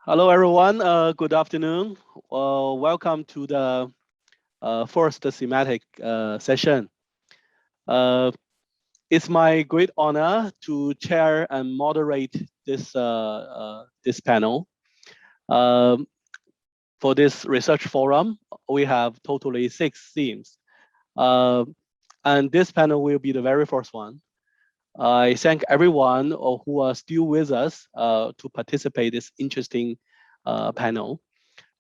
Hello, everyone. Good afternoon. Welcome to the first thematic session. Uh, it's my great honor to chair and moderate this panel. Um, for this research forum, we have totally 6 themes. And this panel will be the very first one. I thank everyone who are still with us to participate in this interesting panel.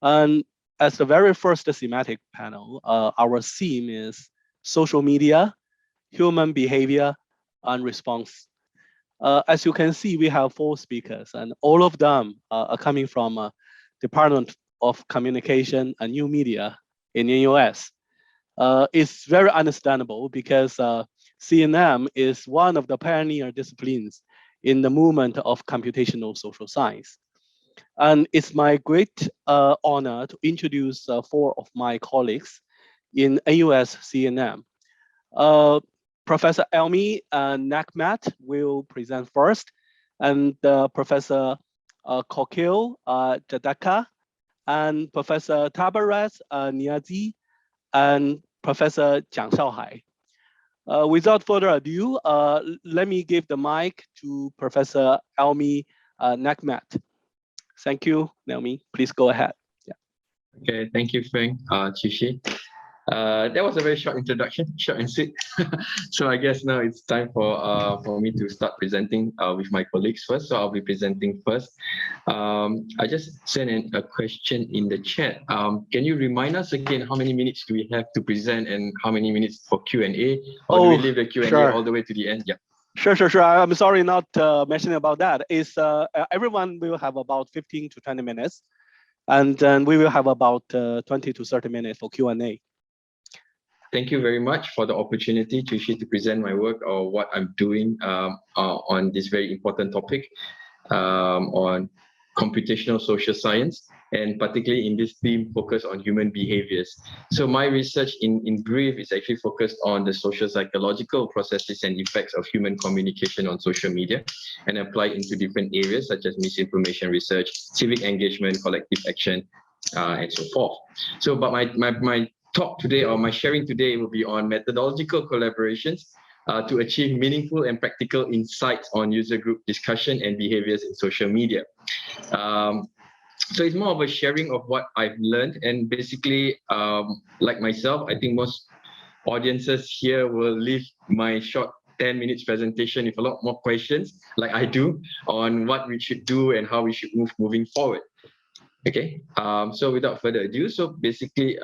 And as the very first thematic panel, our theme is social media, human behavior, and response. As you can see, we have 4 speakers, and all of them are coming from Department of Communication and New Media in the US. It's very understandable because CNM is one of the pioneer disciplines in the movement of computational social science. And it's my great honor to introduce 4 of my colleagues in AUS CNM. Professor Elmie Nekmat will present first, and Professor Kokil Jaidka, and Professor Taberez Neyazi, and Professor Jiang Shaohai. Without further ado, let me give the mic to Professor Elmie Nekmat. Thank you, Naomi. Please go ahead. Yeah. Okay, thank you, Feng, Qiushi. That was a very short introduction, short and sweet. So I guess now it's time for me to start presenting with my colleagues first. So I'll be presenting first. I just sent in a question in the chat. Can you remind us again how many minutes do we have to present and how many minutes for Q&A? Or do we leave the Q&A sure. all the way to the end? Yeah. Sure. I'm sorry not mentioning about that. Is everyone will have about 15 to 20 minutes, and then we will have about 20 to 30 minutes for Q&A. Thank you very much for the opportunity, Qiushi, to present my work or what I'm doing on this very important topic on computational social science, and particularly in this theme focused on human behaviors. So my research in brief is actually focused on the social psychological processes and effects of human communication on social media and applied into different areas such as misinformation research, civic engagement, collective action, and so forth. So but my talk today, or my sharing today, will be on methodological collaborations to achieve meaningful and practical insights on user group discussion and behaviors in social media. So it's more of a sharing of what I've learned, and basically, like myself, I think most audiences here will leave my short 10 minutes presentation with a lot more questions, like I do, on what we should do and how we should moving forward. Okay, so without further ado, so basically,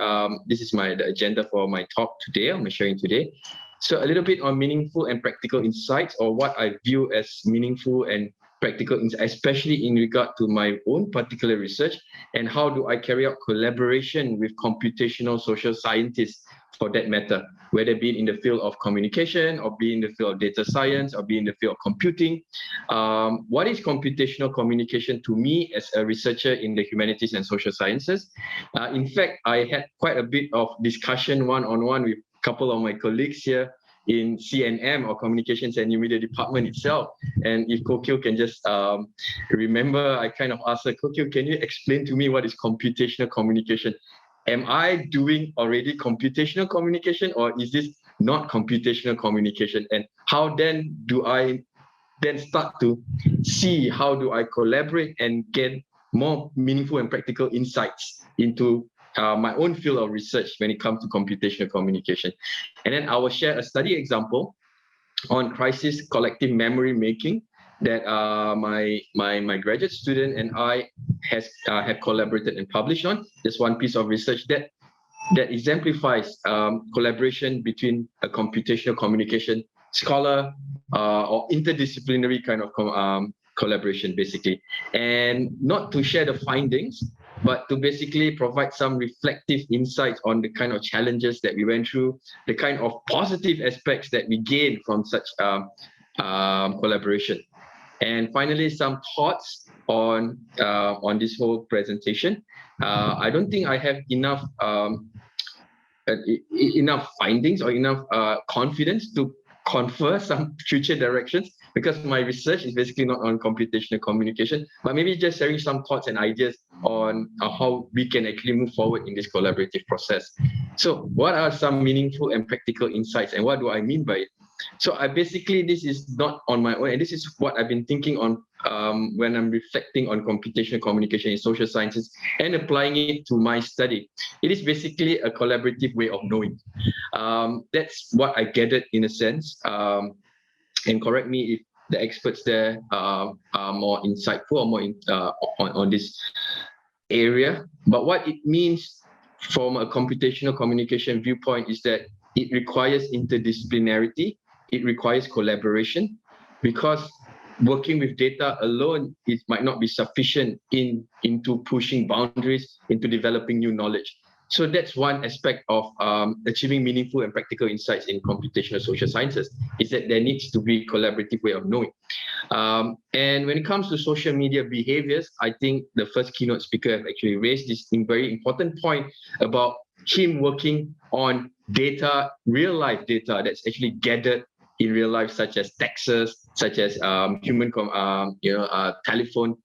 this is the agenda for my talk today, I'm sharing today. So a little bit on meaningful and practical insights, or what I view as meaningful and practical insights, especially in regard to my own particular research, and how do I carry out collaboration with computational social scientists for that matter, whether it be in the field of communication, or be in the field of data science, or be in the field of computing. What is computational communication to me as a researcher in the humanities and social sciences? In fact, I had quite a bit of discussion one-on-one with a couple of my colleagues here in CNM, or Communications and New Media Department itself. And if Kokil can just remember, I kind of asked her, Kokil, can you explain to me what is computational communication? Am I doing already computational communication, or is this not computational communication? And how then do I then start to see how do I collaborate and get more meaningful and practical insights into my own field of research when it comes to computational communication? And then I will share a study example on crisis collective memory making that my graduate student and I have collaborated and published on. Just one piece of research that exemplifies collaboration between a computational communication scholar or interdisciplinary kind of collaboration, basically. And not to share the findings, but to basically provide some reflective insights on the kind of challenges that we went through, the kind of positive aspects that we gained from such collaboration. And finally, some thoughts on this whole presentation. I don't think I have enough findings or enough confidence to confer some future directions, because my research is basically not on computational communication, but maybe just sharing some thoughts and ideas on how we can actually move forward in this collaborative process. So what are some meaningful and practical insights, and what do I mean by it? So this is not on my own, and this is what I've been thinking on when I'm reflecting on computational communication in social sciences and applying it to my study. It is basically a collaborative way of knowing. That's what I gathered in a sense. And correct me if the experts there are more insightful or more on this area. But what it means from a computational communication viewpoint is that it requires interdisciplinarity, it requires collaboration, because working with data alone, it might not be sufficient into pushing boundaries, into developing new knowledge. So that's one aspect of achieving meaningful and practical insights in computational social sciences, is that there needs to be a collaborative way of knowing. And when it comes to social media behaviors, I think the first keynote speaker have actually raised this very important point about him working on data, real life data that's actually gathered in real life, such as taxes, such as telephone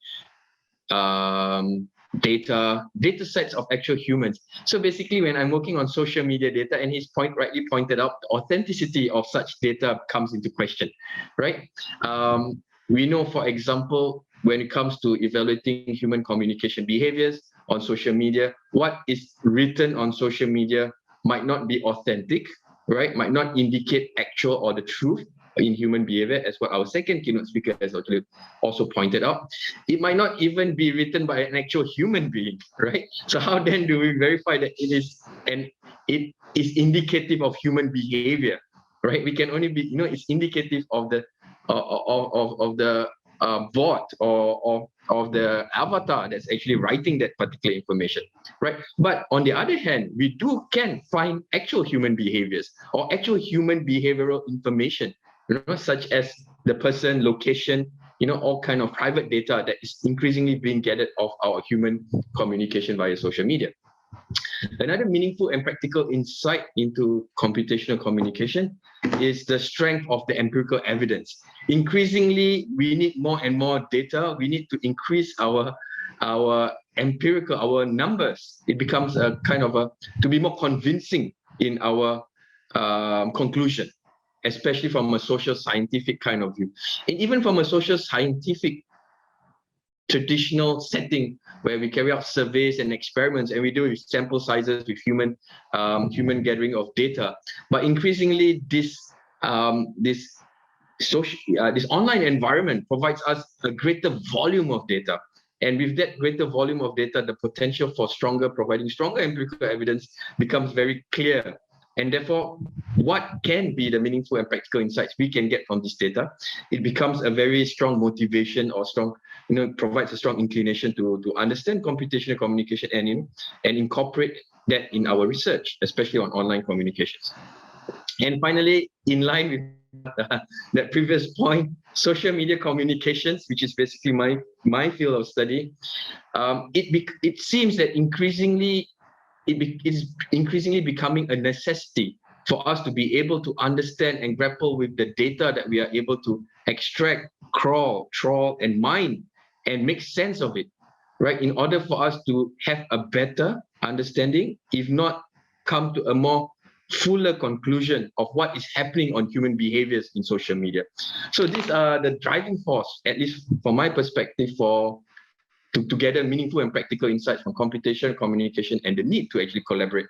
data sets of actual humans. So basically, when I'm working on social media data, and his point rightly pointed out, the authenticity of such data comes into question, right? We know, for example, when it comes to evaluating human communication behaviors on social media, what is written on social media might not be authentic, right? Might not indicate actual or the truth in human behavior, as what our second keynote speaker has actually also pointed out. It might not even be written by an actual human being, right? So how then do we verify that it is indicative of human behavior, right? We can only be, it's indicative of the bot or of the avatar that's actually writing that particular information, right? But on the other hand, we can find actual human behaviors or actual human behavioral information, such as the person, location, all kind of private data that is increasingly being gathered of our human communication via social media. Another meaningful and practical insight into computational communication is the strength of the empirical evidence. Increasingly, we need more and more data. We need to increase our empirical, our numbers. It becomes a kind of to be more convincing in our conclusion, especially from a social scientific kind of view. And even from a social scientific traditional setting, where we carry out surveys and experiments, and we do sample sizes with human gathering of data. But increasingly, this online environment provides us a greater volume of data. And with that greater volume of data, the potential for providing stronger empirical evidence becomes very clear. And therefore, what can be the meaningful and practical insights we can get from this data? It becomes a very strong motivation, or provides a strong inclination to understand computational communication and incorporate that in our research, especially on online communications. And finally, in line with that previous point, social media communications, which is basically my field of study, it seems that it is increasingly becoming a necessity for us to be able to understand and grapple with the data that we are able to extract, crawl, trawl, and mine, and make sense of it, right? In order for us to have a better understanding, if not come to a more fuller conclusion of what is happening on human behaviors in social media. So these are the driving force, at least from my perspective, to gather meaningful and practical insights from computational communication and the need to actually collaborate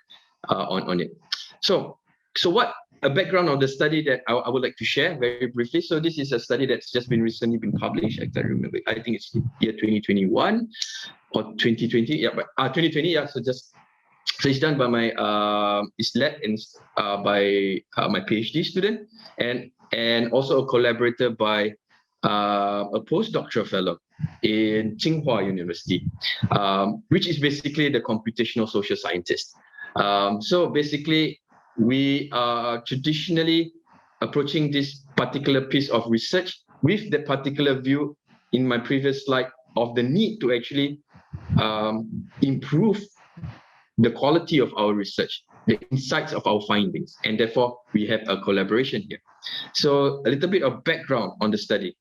on it. So what a background of the study that I would like to share very briefly. So this is a study that's just recently been published. I can't remember. I think it's year 2021 or 2020. Yeah, but 2020. Yeah. So it's done by it's led by my PhD student and also a collaborator by a postdoctoral fellow in Tsinghua University, which is basically the computational social scientist. So basically, we are traditionally approaching this particular piece of research with the particular view in my previous slide of the need to actually improve the quality of our research. the insights of our findings, and therefore we have a collaboration here. So a little bit of background on the study.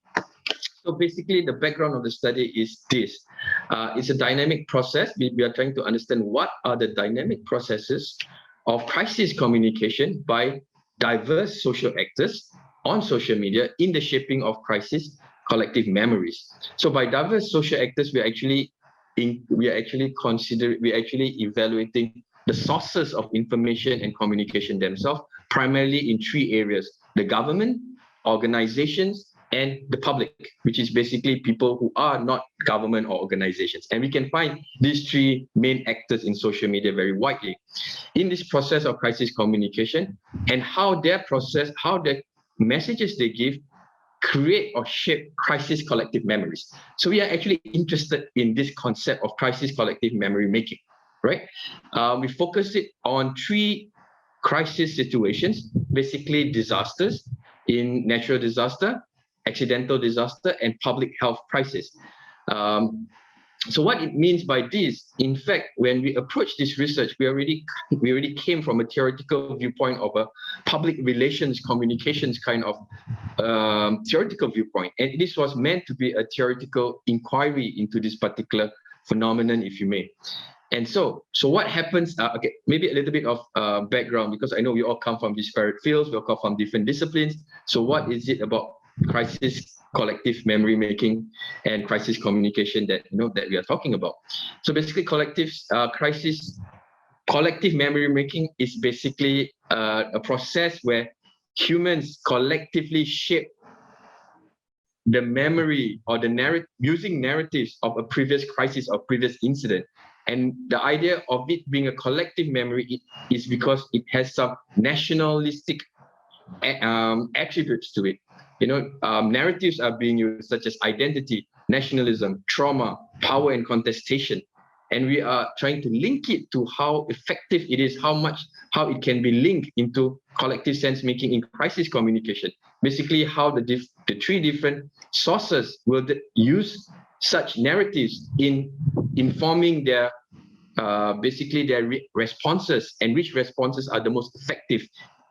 So basically, the background of the study is this. It's a dynamic process. We are trying to understand what are the dynamic processes of crisis communication by diverse social actors on social media in the shaping of crisis collective memories. So by diverse social actors, we're actually evaluating the sources of information and communication themselves, primarily in three areas: the government, organizations, and the public, which is basically people who are not government or organizations. And we can find these three main actors in social media very widely in this process of crisis communication, and how their messages they give create or shape crisis collective memories. So we are actually interested in this concept of crisis collective memory making, right? We focus it on three crisis situations, basically disasters, in natural disaster, accidental disaster, and public health crisis. So what it means by this, in fact, when we approach this research, we already came from a theoretical viewpoint of a public relations communications kind of theoretical viewpoint. And this was meant to be a theoretical inquiry into this particular phenomenon, if you may. And so what happens, okay, maybe a little bit of background, because I know we all come from disparate fields, we all come from different disciplines. So what is it about crisis collective memory making and crisis communication that we are talking about? So basically, collective memory making is basically a process where humans collectively shape the memory or the narrative using narratives of a previous crisis or previous incident. And the idea of it being a collective memory is because it has some nationalistic attributes to it. Narratives are being used such as identity, nationalism, trauma, power, and contestation. And we are trying to link it to how effective it is, how it can be linked into collective sense making in crisis communication. Basically, how the three different sources will use such narratives in informing their responses, and which responses are the most effective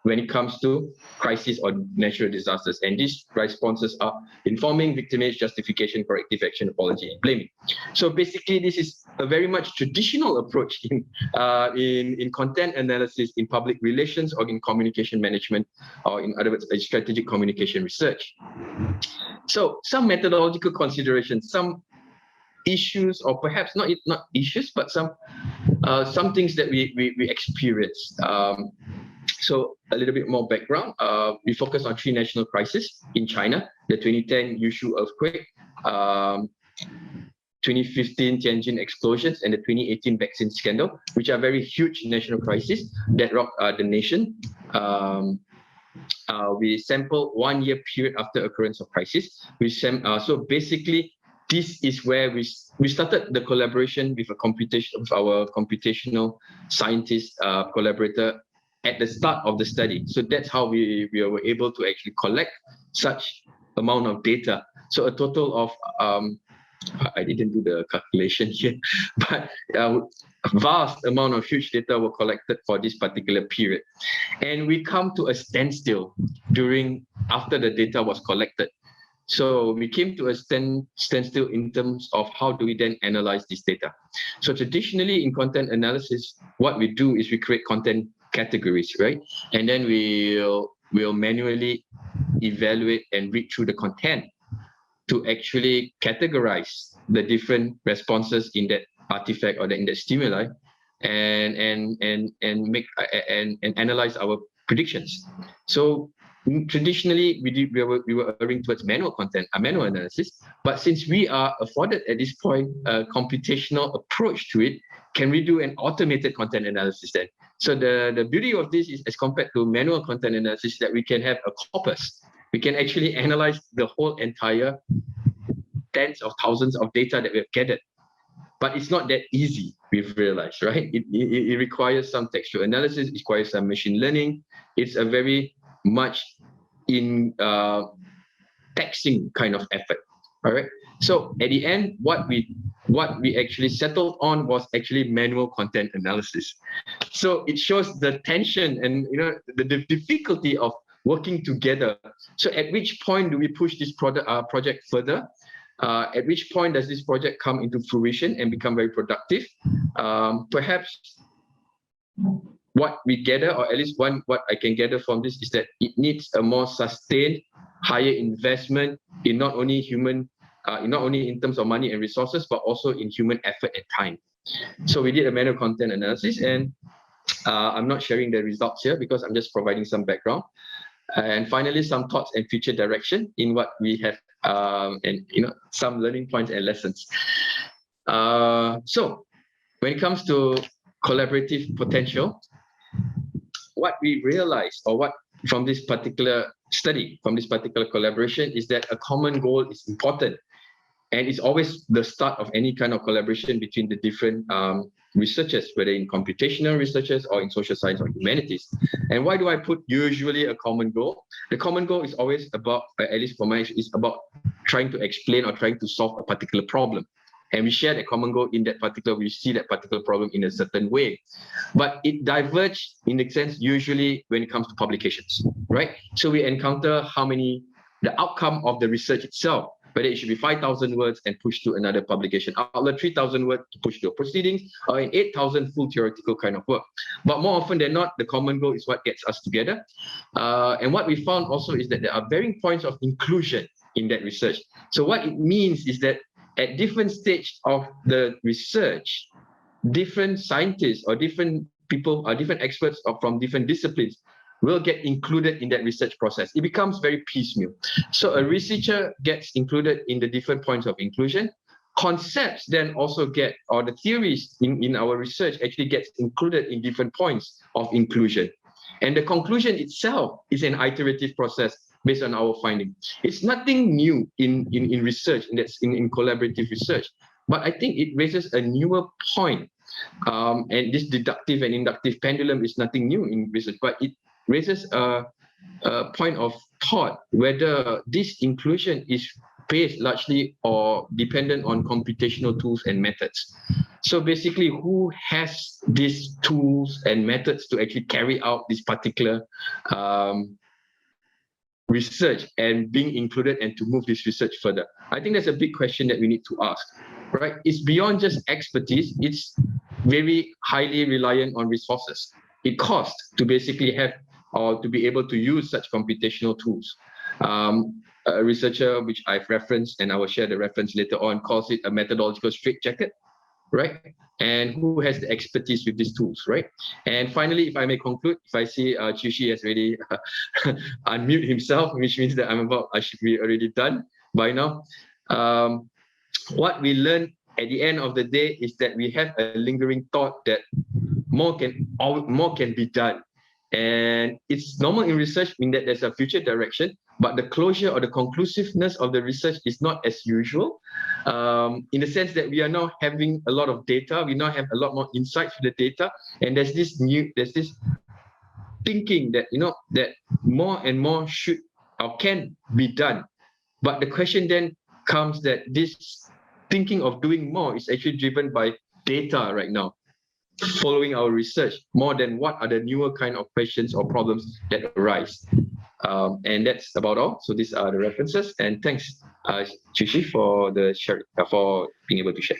when it comes to crisis or natural disasters. And these responses are informing, victimage, justification, corrective action, apology, and blaming. So basically, this is a very much traditional approach in content analysis, in public relations, or in communication management, or in other words, strategic communication research. So some methodological considerations, some issues, or perhaps not issues, but some things that we experienced. So a little bit more background. We focus on three national crises in China: the 2010 Yushu earthquake, 2015 Tianjin explosions, and the 2018 vaccine scandal, which are very huge national crises that rocked the nation. We sampled 1 year period after occurrence of crisis. So basically, this is where we started the collaboration with our computational scientist collaborator at the start of the study. So that's how we were able to actually collect such amount of data. So a total of, I didn't do the calculation here, but a vast amount of huge data were collected for this particular period. And we come to a standstill after the data was collected. So we came to a standstill in terms of how do we then analyze this data. So traditionally in content analysis, what we do is we create content categories, right? And then we'll manually evaluate and read through the content to actually categorize the different responses in that artifact or in that stimuli, and analyze our predictions. So traditionally we were erring towards manual analysis, but since we are afforded at this point a computational approach to it, can we do an automated content analysis then? So the beauty of this is, as compared to manual content analysis, that we can have a corpus. We can actually analyze the whole entire tens of thousands of data that we have gathered. But it's not that easy, we've realized, right? It requires some textual analysis, it requires some machine learning. It's a very much taxing kind of effort. All right. So at the end, what we what we actually settled on was actually manual content analysis. So it shows the tension and the difficulty of working together. So at which point do we push this project further? At which point does this project come into fruition and become very productive? Perhaps what we gather, or at least what I can gather from this, is that it needs a more sustained, higher investment in not only in terms of money and resources, but also in human effort and time. So we did a manual content analysis, and I'm not sharing the results here because I'm just providing some background. And finally, some thoughts and future direction in what we have, and some learning points and lessons. So when it comes to collaborative potential, what we realized, or what from this particular study, from this particular collaboration, is that a common goal is important. And it's always the start of any kind of collaboration between the different researchers, whether in computational researchers or in social science or humanities. And why do I put usually a common goal? The common goal is always about, at least for my, is about trying to explain or trying to solve a particular problem. And we share that common goal in that particular, we see that particular problem in a certain way. But it diverges in the sense usually when it comes to publications, right? So we encounter the outcome of the research itself, whether it should be 5,000 words and push to another publication outlet, 3,000 words to push to a proceedings, or in 8,000 full theoretical kind of work. But more often than not, the common goal is what gets us together. And what we found also is that there are varying points of inclusion in that research. So what it means is that at different stage of the research, different scientists or different people or different experts from different disciplines will get included in that research process. It becomes very piecemeal. So a researcher gets included in the different points of inclusion. Concepts then also get, or the theories in our research actually gets included in different points of inclusion. And the conclusion itself is an iterative process based on our finding. It's nothing new in research, in collaborative research, but I think it raises a newer point. And this deductive and inductive pendulum is nothing new in research, but it raises a point of thought whether this inclusion is based largely or dependent on computational tools and methods. So basically, who has these tools and methods to actually carry out this particular research and being included and to move this research further? I think that's a big question that we need to ask, right? It's beyond just expertise. It's very highly reliant on resources. It costs to basically have or to be able to use such computational tools. A researcher, which I've referenced, and I will share the reference later on, calls it a methodological straitjacket, right? And who has the expertise with these tools, right? And finally, if I may conclude, if I see Qiushi has already unmute himself, which means that I should be already done by now. What we learned at the end of the day is that we have a lingering thought that more can be done. And it's normal in research in that there's a future direction, but the closure or the conclusiveness of the research is not as usual, in the sense that we are now having a lot of data, we now have a lot more insights with the data, and there's this thinking that that more and more should or can be done. But the question then comes that this thinking of doing more is actually driven by data right now, following our research, more than what are the newer kind of questions or problems that arise. And that's about all. So these are the references. And thanks, Qiushi, for for being able to share.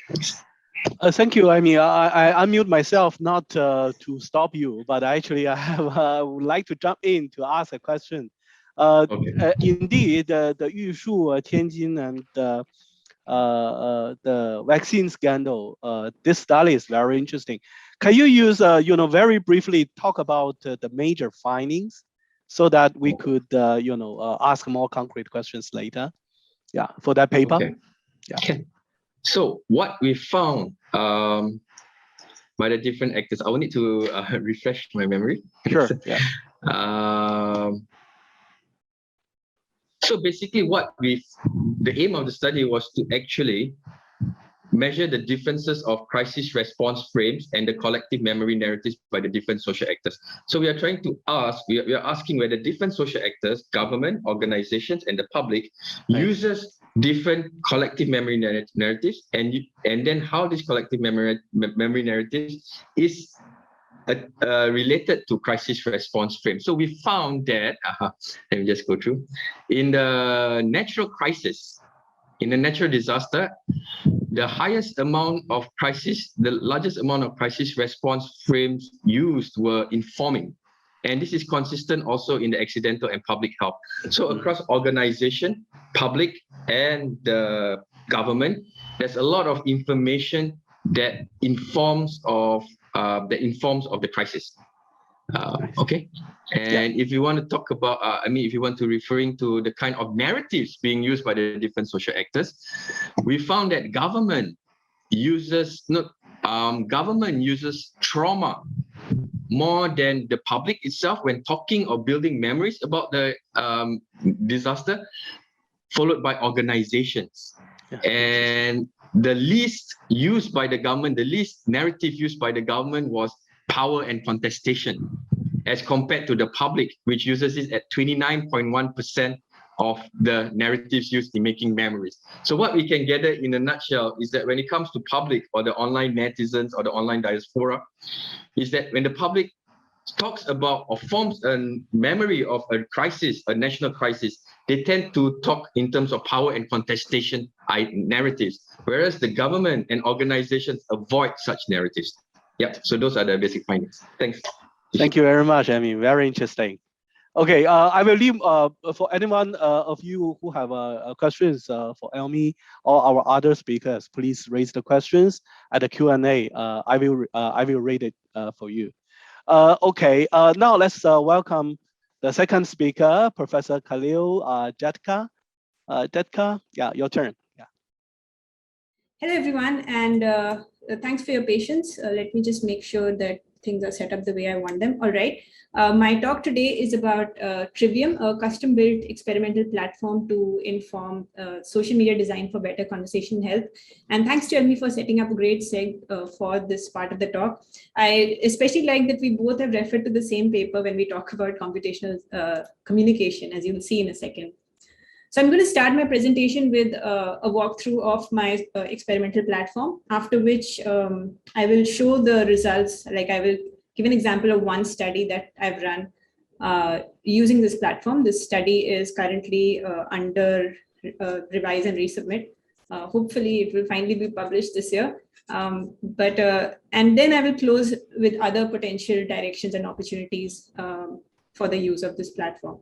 Thank you. I mean, I unmute myself not to stop you, but actually I would like to jump in to ask a question. Okay. Indeed, the Yushu, Tianjin, and the vaccine scandal, this study is very interesting. Can you use, very briefly talk about the major findings so that we could, ask more concrete questions later? Yeah, for that paper. Okay. Yeah. Okay. So what we found by the different actors, I will need to refresh my memory. Sure. Yeah. So basically, the aim of the study was to actually measure the differences of crisis response frames and the collective memory narratives by the different social actors. So we are trying to ask, we are asking whether different social actors, government, organizations, and the public uses different collective memory narratives, and then how this collective memory narratives is related to crisis response frame. So we found that, let me just go through, in the natural crisis, in the natural disaster, the highest amount of crisis, the largest amount of crisis response frames used were informing. And this is consistent also in the accidental and public health. So across organization, public, and the government, there's a lot of information that informs of the crisis. Okay. And if you want to talk about, if you want to referring to the kind of narratives being used by the different social actors, we found that government uses trauma more than the public itself when talking or building memories about the disaster, followed by organizations. And the least used by the government, the least narrative used by the government was power and contestation, as compared to the public, which uses it at 29.1% of the narratives used in making memories. So what we can gather in a nutshell is that when it comes to public or the online netizens or the online diaspora, is that when the public talks about or forms a memory of a crisis, a national crisis, they tend to talk in terms of power and contestation narratives, whereas the government and organizations avoid such narratives. Yeah, so those are the basic findings. Thanks. Thank you very much, Elmie. Very interesting. Okay, I will leave for anyone of you who have questions for Elmie or our other speakers. Please raise the questions at the Q&A. I will read it for you. Okay, now let's welcome the second speaker, Professor Kokil Jaidka. Jaidka, yeah, your turn. Yeah. Hello, everyone, and thanks for your patience. Let me just make sure that things are set up the way I want them. All right. My talk today is about Trivium, a custom-built experimental platform to inform social media design for better conversation health. And thanks to Elmie for setting up a great seg for this part of the talk. I especially like that we both have referred to the same paper when we talk about computational communication, as you will see in a second. So I'm going to start my presentation with a walkthrough of my experimental platform, after which I will show the results. Like I will give an example of one study that I've run using this platform. This study is currently under revise and resubmit. Hopefully it will finally be published this year. And then I will close with other potential directions and opportunities for the use of this platform.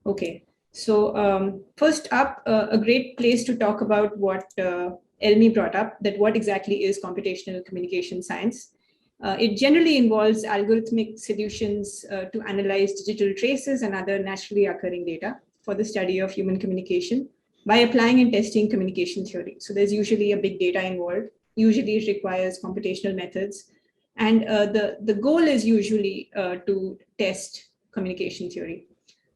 Okay. So first up, a great place to talk about what Elmie brought up, that what exactly is computational communication science. It generally involves algorithmic solutions to analyze digital traces and other naturally occurring data for the study of human communication by applying and testing communication theory. So there's usually a big data involved. Usually it requires computational methods. And the goal is usually to test communication theory.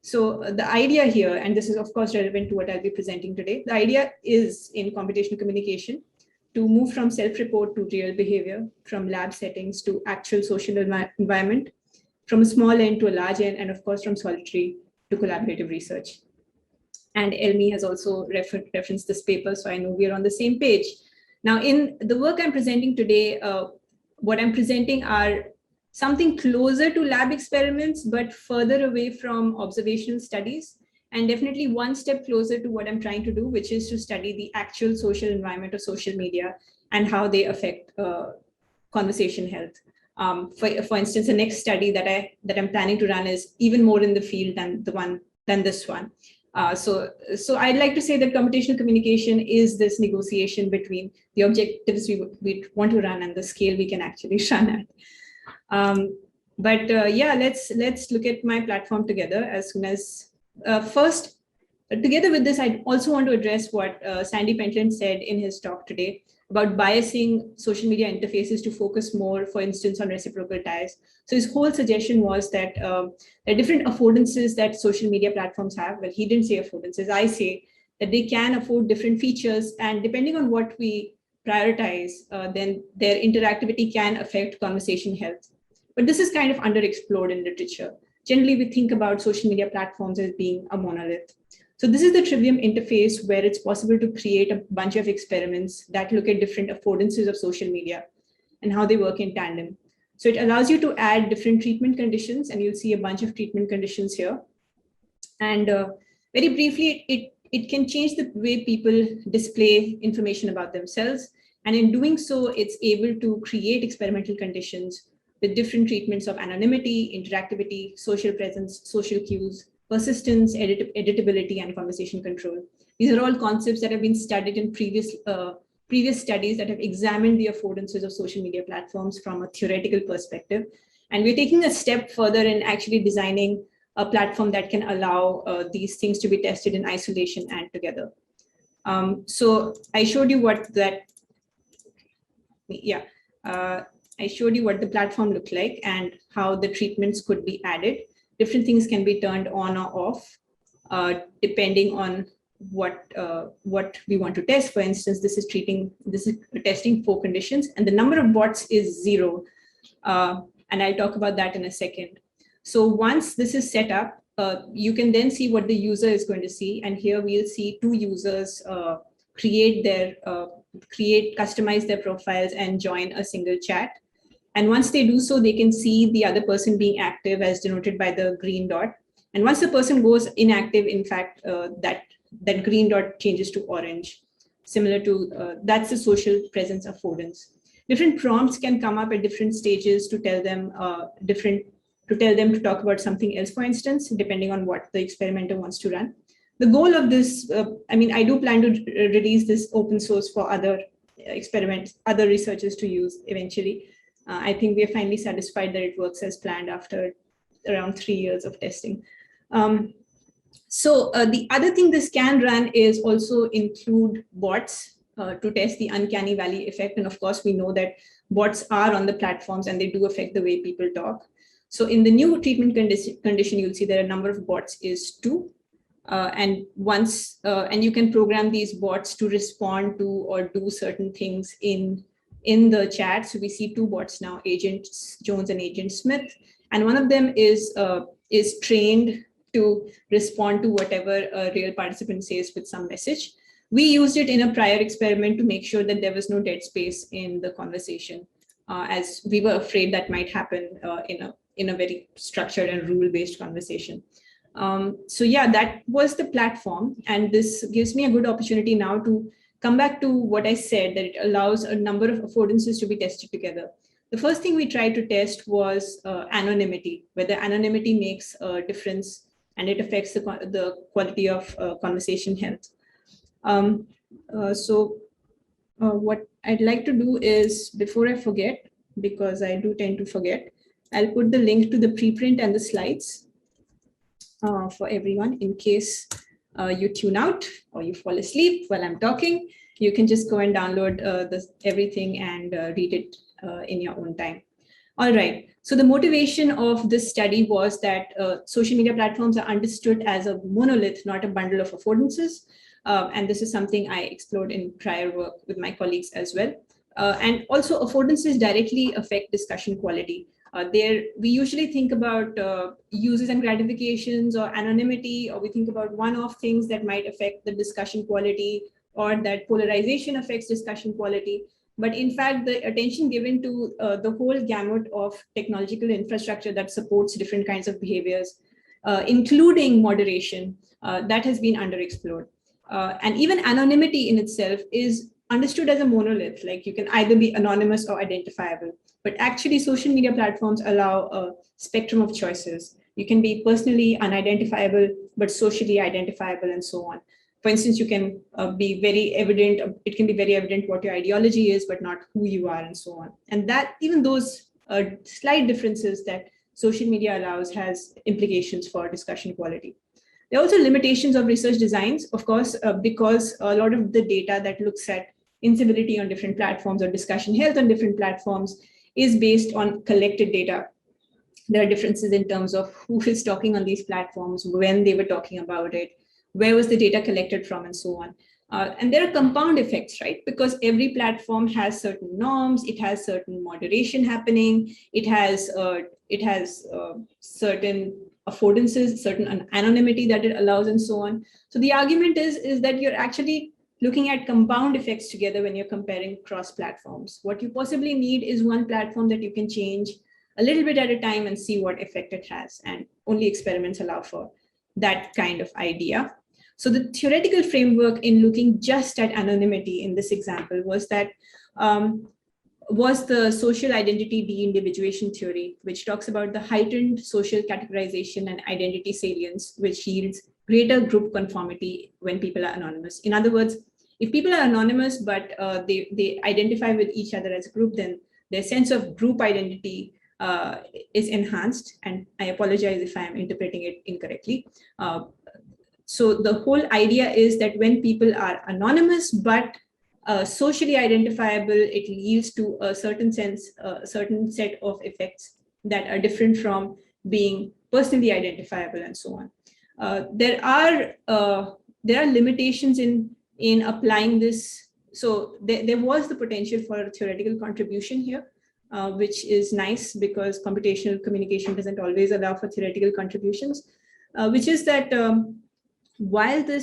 So the idea here, and this is of course relevant to what I'll be presenting today, the idea is in computational communication to move from self-report to real behavior, from lab settings to actual social environment, from a small n to a large n, and of course from solitary to collaborative research. And Elmie has also referenced this paper, so I know we're on the same page. Now in the work I'm presenting today, what I'm presenting are something closer to lab experiments, but further away from observational studies, and definitely one step closer to what I'm trying to do, which is to study the actual social environment of social media and how they affect conversation health. For instance, the next study that I'm planning to run is even more in the field than this one. So I'd like to say that computational communication is this negotiation between the objectives we want to run and the scale we can actually run at. Yeah, let's look at my platform together as soon as first. Together with this, I also want to address what Sandy Pentland said in his talk today about biasing social media interfaces to focus more, for instance, on reciprocal ties. So his whole suggestion was that there are different affordances that social media platforms have. Well, he didn't say affordances. I say that they can afford different features, and depending on what we prioritize, then their interactivity can affect conversation health. But this is kind of underexplored in literature. Generally, we think about social media platforms as being a monolith. So this is the Trivium interface where it's possible to create a bunch of experiments that look at different affordances of social media and how they work in tandem. So it allows you to add different treatment conditions, and you'll see a bunch of treatment conditions here. And very briefly, it can change the way people display information about themselves. And in doing so, it's able to create experimental conditions with different treatments of anonymity, interactivity, social presence, social cues, persistence, editability, and conversation control. These are all concepts that have been studied in previous studies that have examined the affordances of social media platforms from a theoretical perspective. And we're taking a step further in actually designing a platform that can allow these things to be tested in isolation and together. So I showed you what that, I showed you what the platform looked like and how the treatments could be added. Different things can be turned on or off depending on what we want to test. For instance, this is testing 4 conditions, and the number of bots is 0. And I'll talk about that in a second. So once this is set up, you can then see what the user is going to see. And here we'll see 2 users customize their profiles and join a single chat. And once they do so, they can see the other person being active as denoted by the green dot. And once the person goes inactive, in fact, that green dot changes to orange, similar to, that's the social presence affordance. Different prompts can come up at different stages to tell them to talk about something else, for instance, depending on what the experimenter wants to run. The goal of this, I do plan to release this open source for other experiments, other researchers to use eventually. I think we are finally satisfied that it works as planned after around 3 years of testing. So the other thing this can run is also include bots to test the uncanny valley effect. And of course, we know that bots are on the platforms and they do affect the way people talk. So in the new treatment condition, you'll see that a number of bots is 2. And you can program these bots to respond to or do certain things in the chat. So we see 2 bots now, Agent Jones and Agent Smith. And one of them is trained to respond to whatever a real participant says with some message. We used it in a prior experiment to make sure that there was no dead space in the conversation, as we were afraid that might happen in a very structured and rule-based conversation. So yeah, that was the platform. And this gives me a good opportunity now to come back to what I said, that it allows a number of affordances to be tested together. The first thing we tried to test was anonymity, whether anonymity makes a difference and it affects the quality of conversation health. What I'd like to do is, before I forget, because I do tend to forget, I'll put the link to the preprint and the slides for everyone in case you tune out or you fall asleep while I'm talking. You can just go and download everything and read it in your own time. All right, so the motivation of this study was that social media platforms are understood as a monolith, not a bundle of affordances. And this is something I explored in prior work with my colleagues as well. And also affordances directly affect discussion quality. We usually think about uses and gratifications or anonymity, or we think about one-off things that might affect the discussion quality, or that polarization affects discussion quality. But in fact, the attention given to the whole gamut of technological infrastructure that supports different kinds of behaviors, including moderation, that has been underexplored. And even anonymity in itself is understood as a monolith, like you can either be anonymous or identifiable. But actually, social media platforms allow a spectrum of choices. You can be personally unidentifiable, but socially identifiable, and so on. For instance, you can be very evident, it can be very evident what your ideology is, but not who you are, and so on. And that even those slight differences that social media allows has implications for discussion quality. There are also limitations of research designs, of course, because a lot of the data that looks at incivility on different platforms or discussion health on different platforms is based on collected data. There are differences in terms of who is talking on these platforms, when they were talking about it, where was the data collected from, and so on. And there are compound effects, right? Because every platform has certain norms, it has certain moderation happening, it has certain affordances, certain anonymity that it allows, and so on. So the argument is that you're actually looking at compound effects together when you're comparing cross platforms. What you possibly need is one platform that you can change a little bit at a time and see what effect it has. And only experiments allow for that kind of idea. So the theoretical framework in looking just at anonymity in this example was that was the social identity de-individuation theory, which talks about the heightened social categorization and identity salience, which yields greater group conformity when people are anonymous. In other words, if people are anonymous, but they identify with each other as a group, then their sense of group identity is enhanced. And I apologize if I'm interpreting it incorrectly. So the whole idea is that when people are anonymous, but socially identifiable, it yields to a certain sense, a certain set of effects that are different from being personally identifiable and so on. There are limitations in applying this. So there was the potential for a theoretical contribution here, which is nice because computational communication doesn't always allow for theoretical contributions, which is that while the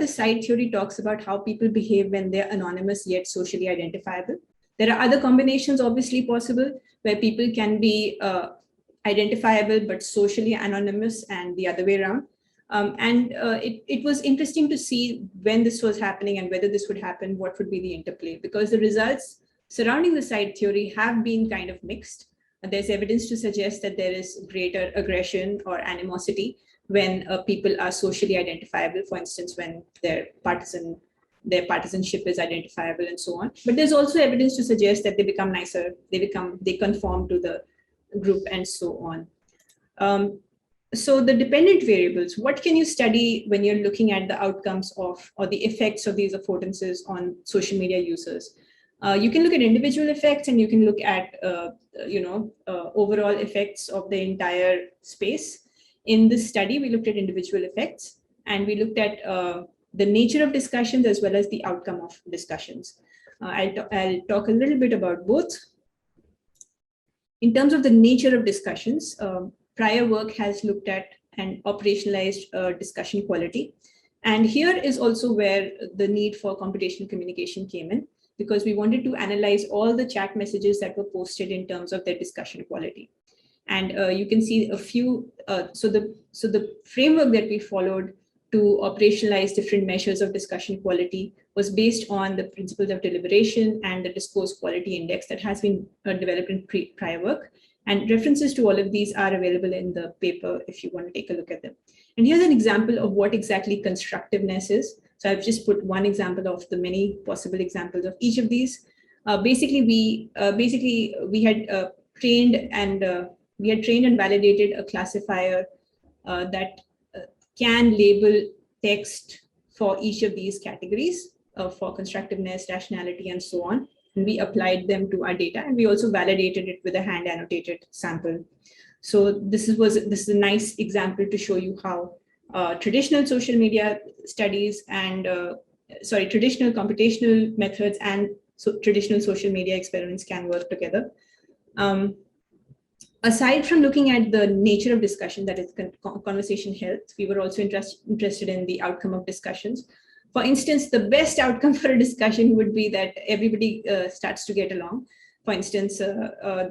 side theory talks about how people behave when they're anonymous yet socially identifiable, there are other combinations obviously possible where people can be identifiable but socially anonymous and the other way around. It was interesting to see when this was happening and whether this would happen, what would be the interplay, because the results surrounding the side theory have been kind of mixed. There's evidence to suggest that there is greater aggression or animosity when people are socially identifiable, for instance, when their partisanship is identifiable and so on. But there's also evidence to suggest that they become nicer, they conform to the group and so on. So the dependent variables, what can you study when you're looking at the outcomes of or the effects of these affordances on social media users? You can look at individual effects and you can look at overall effects of the entire space. In this study, we looked at individual effects and we looked at the nature of discussions as well as the outcome of discussions. I'll talk a little bit about both. In terms of the nature of discussions, prior work has looked at and operationalized discussion quality. And here is also where the need for computational communication came in, because we wanted to analyze all the chat messages that were posted in terms of their discussion quality. And you can see a few, so the framework that we followed to operationalize different measures of discussion quality was based on the principles of deliberation and the discourse quality index that has been developed in prior work. And references to all of these are available in the paper if you want to take a look at them. And here's an example of what exactly constructiveness is. So I've just put one example of the many possible examples of each of these. Basically, we had trained and validated a classifier that can label text for each of these categories for constructiveness, rationality, and so on. And we applied them to our data, and we also validated it with a hand annotated sample. So this is a nice example to show you how traditional social media studies and traditional computational methods and traditional social media experiments can work together. Aside from looking at the nature of discussion, that is conversation health, we were also interested in the outcome of discussions. For instance, the best outcome for a discussion would be that everybody starts to get along. For instance,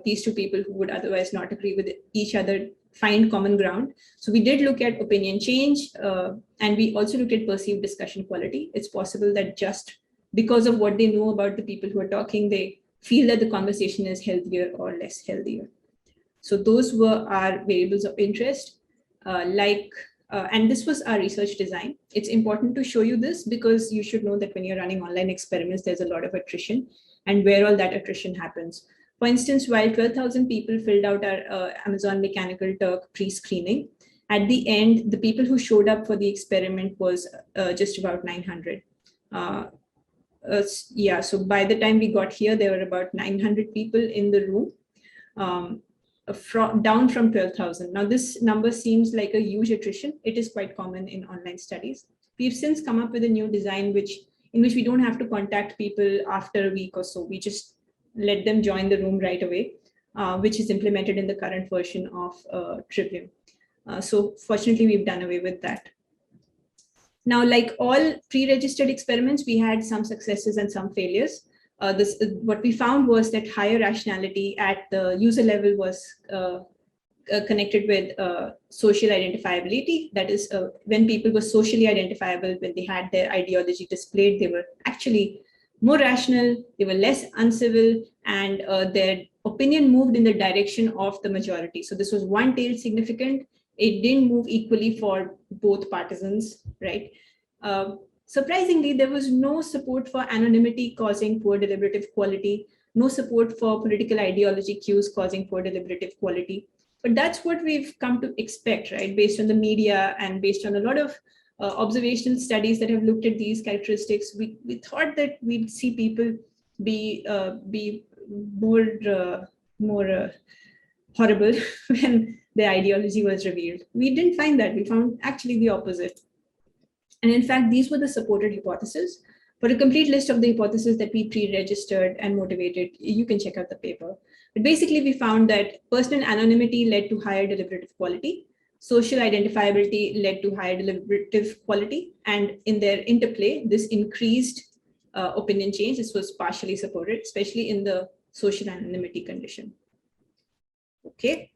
these two people who would otherwise not agree with each other find common ground. So we did look at opinion change, and we also looked at perceived discussion quality. It's possible that just because of what they know about the people who are talking, they feel that the conversation is healthier or less healthier. So those were our variables of interest, and this was our research design. It's important to show you this because you should know that when you're running online experiments, there's a lot of attrition and where all that attrition happens. For instance, while 12,000 people filled out our Amazon Mechanical Turk pre-screening, at the end, the people who showed up for the experiment was just about 900. So by the time we got here, there were about 900 people in the room. Down from 12,000. Now, this number seems like a huge attrition. It is quite common in online studies. We've since come up with a new design in which we don't have to contact people after a week or so. We just let them join the room right away, which is implemented in the current version of Trivium. So fortunately, we've done away with that. Now, like all pre-registered experiments, we had some successes and some failures. What we found was that higher rationality at the user level was connected with social identifiability. That is, when people were socially identifiable, when they had their ideology displayed, they were actually more rational, they were less uncivil, and their opinion moved in the direction of the majority. So this was one-tailed significant. It didn't move equally for both partisans, right? Surprisingly, there was no support for anonymity causing poor deliberative quality, no support for political ideology cues causing poor deliberative quality. But that's what we've come to expect, right? Based on the media and based on a lot of observational studies that have looked at these characteristics, we thought that we'd see people be more horrible when their ideology was revealed. We didn't find that. We found actually the opposite. And in fact, these were the supported hypotheses. For a complete list of the hypotheses that we pre-registered and motivated, you can check out the paper. But basically, we found that personal anonymity led to higher deliberative quality. Social identifiability led to higher deliberative quality. And in their interplay, this increased opinion change. This was partially supported, especially in the social anonymity condition. Okay.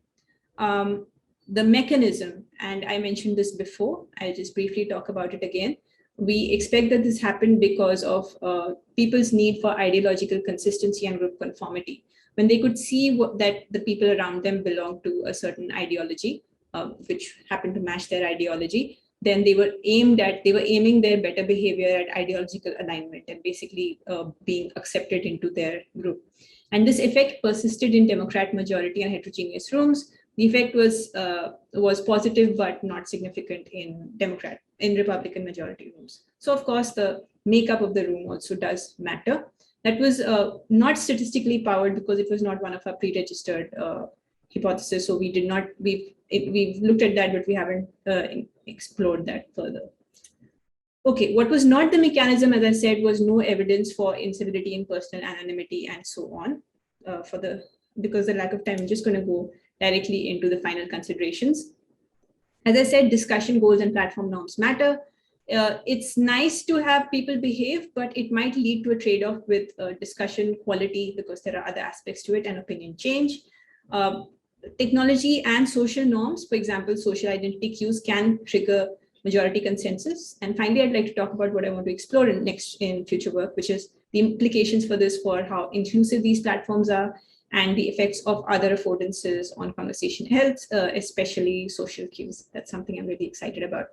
The mechanism, and I mentioned this before, I'll just briefly talk about it again. We expect that this happened because of people's need for ideological consistency and group conformity. When they could see that the people around them belonged to a certain ideology, which happened to match their ideology, then they were aiming their better behavior at ideological alignment and basically being accepted into their group. And this effect persisted in Democrat majority and heterogeneous rooms. The effect was positive, but not significant in Republican majority rooms. So of course, the makeup of the room also does matter. That was not statistically powered because it was not one of our pre-registered hypotheses. So we've looked at that, but we haven't explored that further. Okay, what was not the mechanism, as I said, was no evidence for incivility in personal anonymity and so on. Because the lack of time, I'm just going to go directly into the final considerations. As I said, discussion goals and platform norms matter. It's nice to have people behave, but it might lead to a trade-off with discussion quality because there are other aspects to it and opinion change. Technology and social norms, for example, social identity cues can trigger majority consensus. And finally, I'd like to talk about what I want to explore in future work, which is the implications for this for how inclusive these platforms are and the effects of other affordances on conversation health, especially social cues. That's something I'm really excited about.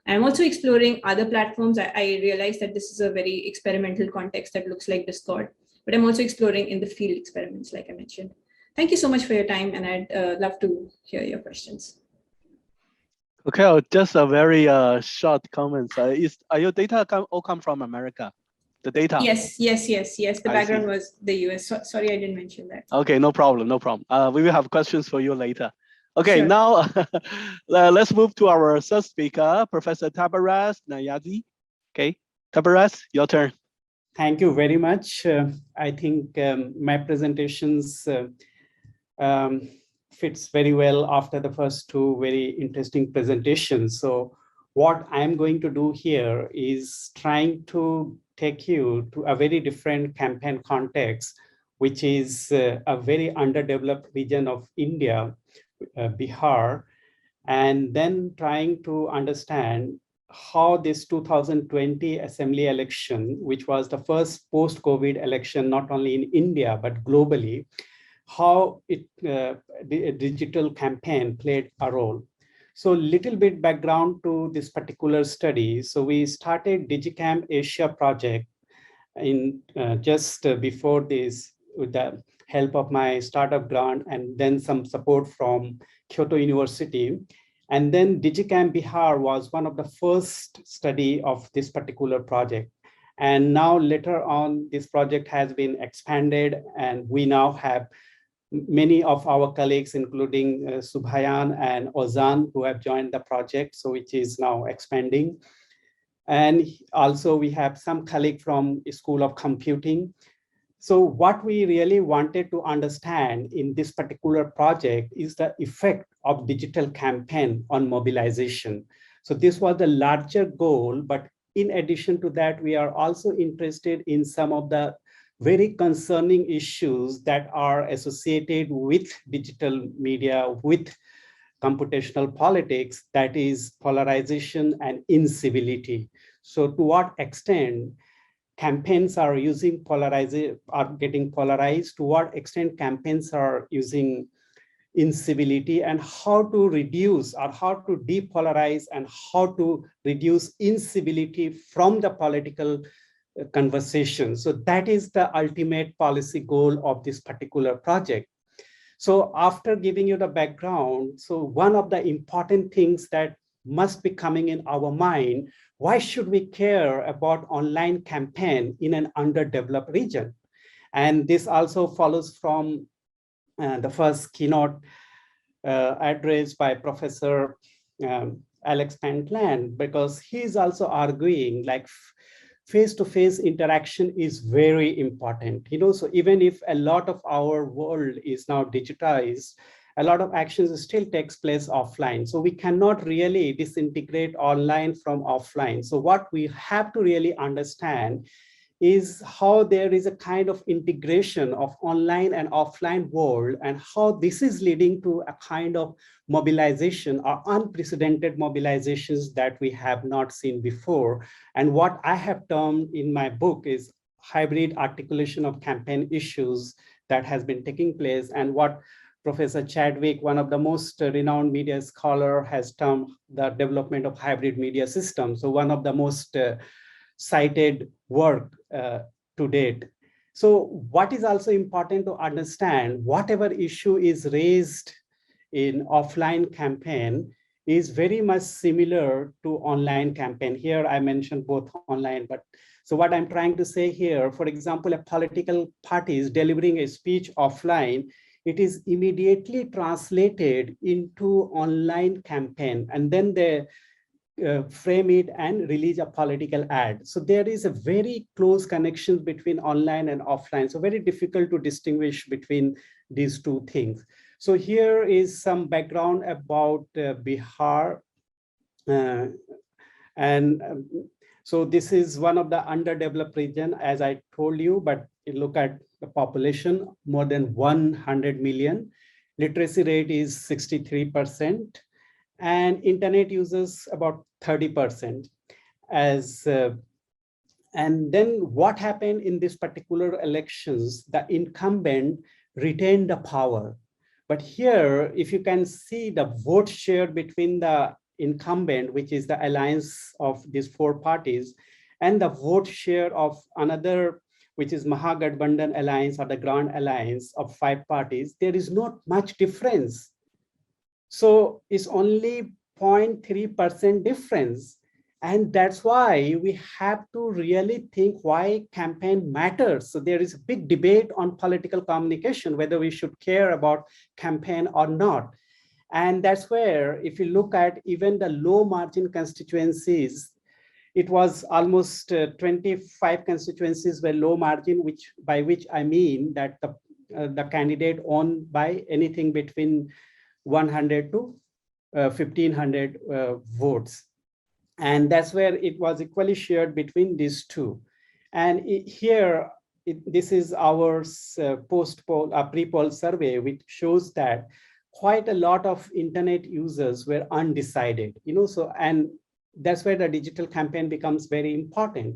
I'm also exploring other platforms. I realize that this is a very experimental context that looks like Discord, but I'm also exploring in the field experiments, like I mentioned. Thank you so much for your time, and I'd love to hear your questions. Okay, just a very short comments. Are your data all come from America? The data? Yes. The background was the US. Sorry, I didn't mention that. Okay, no problem. We will have questions for you later. Okay, Sure. Now let's move to our third speaker, Professor Taberez Neyazi. Okay, Taberez, your turn. Thank you very much. I think my presentations fits very well after the first two very interesting presentations. So what I'm going to do here is trying to take you to a very different campaign context, which is a very underdeveloped region of India, Bihar, and then trying to understand how this 2020 assembly election, which was the first post-COVID election, not only in India, but globally, how the digital campaign played a role. So little bit background to this particular study. So we started DigiCamp Asia project in just before this with the help of my startup grant and then some support from Kyoto University. And then DigiCamp Bihar was one of the first study of this particular project. And now later on, this project has been expanded and we now have many of our colleagues, including Subhayan and Ozan, who have joined the project, so which is now expanding. And also we have some colleagues from School of Computing. So what we really wanted to understand in this particular project is the effect of digital campaign on mobilization. So this was the larger goal, but in addition to that, we are also interested in some of the very concerning issues that are associated with digital media, with computational politics, that is polarization and incivility. So to what extent campaigns are using are getting polarized, to what extent campaigns are using incivility, and how to reduce or how to depolarize and how to reduce incivility from the political conversation. So that is the ultimate policy goal of this particular project. So after giving you the background, so one of the important things that must be coming in our mind, why should we care about online campaign in an underdeveloped region? And this also follows from the first keynote address by Professor Alex Pentland, because he's also arguing like face-to-face interaction is very important. So even if a lot of our world is now digitized, a lot of actions still takes place offline. So we cannot really disintegrate online from offline. So what we have to really understand is how there is a kind of integration of online and offline world, and how this is leading to a kind of mobilization or unprecedented mobilizations that we have not seen before. And what I have termed in my book is hybrid articulation of campaign issues that has been taking place, and what Professor Chadwick, one of the most renowned media scholar, has termed the development of hybrid media systems. So one of the most cited work to date. So what is also important to understand, whatever issue is raised in offline campaign is very much similar to online campaign. Here I mentioned both online, but so what I'm trying to say here, for example, a political party is delivering a speech offline, it is immediately translated into online campaign, and then they frame it and release a political ad. So there is a very close connection between online and offline. So very difficult to distinguish between these two things. So here is some background about Bihar. So this is one of the underdeveloped region, as I told you, but you look at the population, more than 100 million. Literacy rate is 63%. And internet users about 30%. And then what happened in this particular elections, the incumbent retained the power. But here, if you can see the vote share between the incumbent, which is the alliance of these four parties, and the vote share of another, which is Mahagathbandhan alliance or the Grand Alliance of 5 parties, there is not much difference. So it's only 0.3% difference. And that's why we have to really think why campaign matters. So there is a big debate on political communication, whether we should care about campaign or not. And that's where, if you look at even the low margin constituencies, it was almost 25 constituencies were low margin, by which I mean that the candidate won by anything between 100 to 1500 votes. And that's where it was equally shared between these two. And this is our post-poll, pre-poll survey, which shows that quite a lot of internet users were undecided, so, and that's where the digital campaign becomes very important.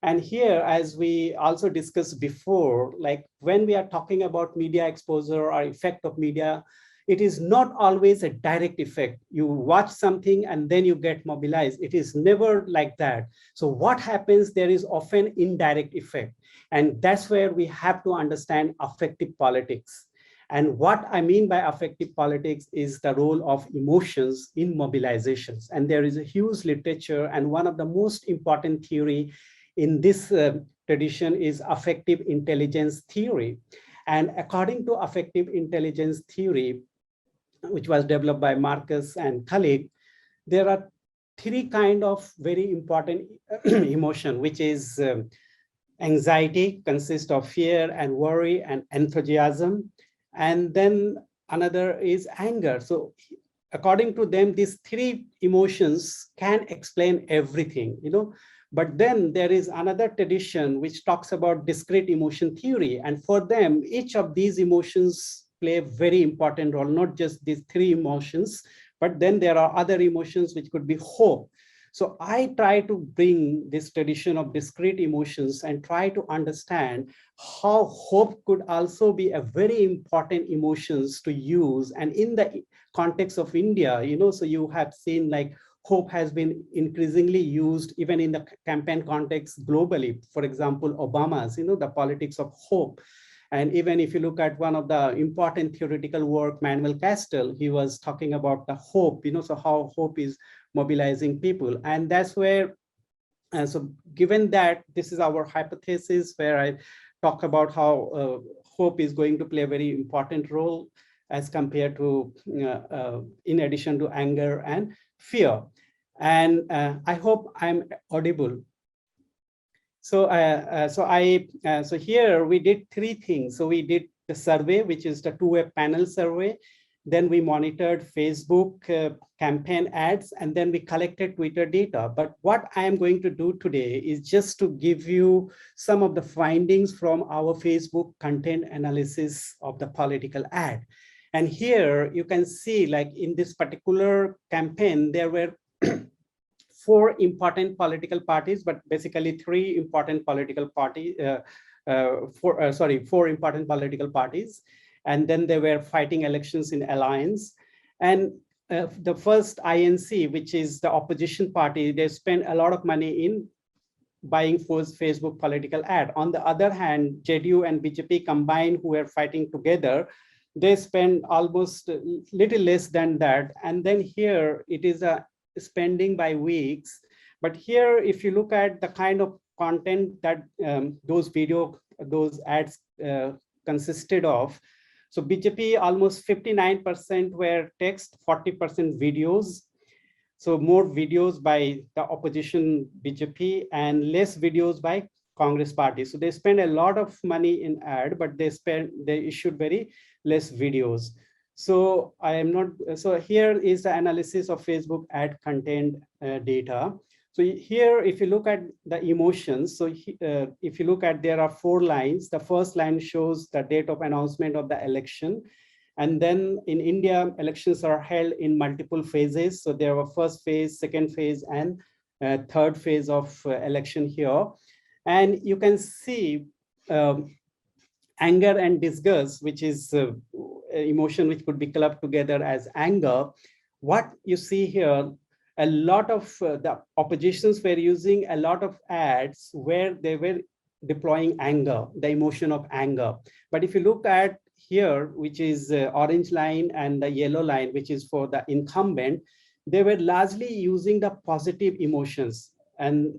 And here, as we also discussed before, like when we are talking about media exposure or effect of media, it is not always a direct effect. You watch something and then you get mobilized. It is never like that. So what happens, there is often indirect effect. And that's where we have to understand affective politics. And what I mean by affective politics is the role of emotions in mobilizations. And there is a huge literature, and one of the most important theory in this tradition is affective intelligence theory. And according to affective intelligence theory, which was developed by Marcus and colleague, there are 3 kinds of very important emotion, which is anxiety, consists of fear and worry and enthusiasm. And then another is anger. So according to them, these three emotions can explain everything, But then there is another tradition which talks about discrete emotion theory. And for them, each of these emotions play a very important role, not just these three emotions, but then there are other emotions which could be hope. So I try to bring this tradition of discrete emotions and try to understand how hope could also be a very important emotions to use. And in the context of India, so you have seen like hope has been increasingly used even in the campaign context globally. For example, Obama's, the politics of hope. And even if you look at one of the important theoretical work, Manuel Castells, he was talking about the hope, so how hope is mobilizing people. And that's where, so given that this is our hypothesis where I talk about how hope is going to play a very important role as compared to, in addition to anger and fear. And I hope I'm audible. So, so here we did three things. So we did the survey, which is the two-way panel survey. Then we monitored Facebook campaign ads, and then we collected Twitter data. But what I am going to do today is just to give you some of the findings from our Facebook content analysis of the political ad. And here you can see, like in this particular campaign, there were four important political parties, but basically three important political parties, four important political parties. And then they were fighting elections in alliance. And the first INC, which is the opposition party, they spent a lot of money in buying Facebook political ad. On the other hand, JDU and BJP combined, who were fighting together, they spend almost little less than that. And then here it is a spending by weeks. But here, if you look at the kind of content that those ads consisted of, so BJP almost 59% were text, 40% videos. So more videos by the opposition BJP and less videos by Congress party. So they spend a lot of money in ad, but they issued very less videos. So I am not, so here is the analysis of Facebook ad content data. So here, if you look at the emotions, so if you look at, there are 4 lines. The first line shows the date of announcement of the election. And then in India, elections are held in multiple phases. So there were first phase, second phase, and third phase of election here. And you can see anger and disgust, which is emotion which could be clubbed together as anger. What you see here, a lot of the oppositions were using a lot of ads where they were deploying anger, the emotion of anger. But if you look at here, which is orange line and the yellow line, which is for the incumbent, they were largely using the positive emotions and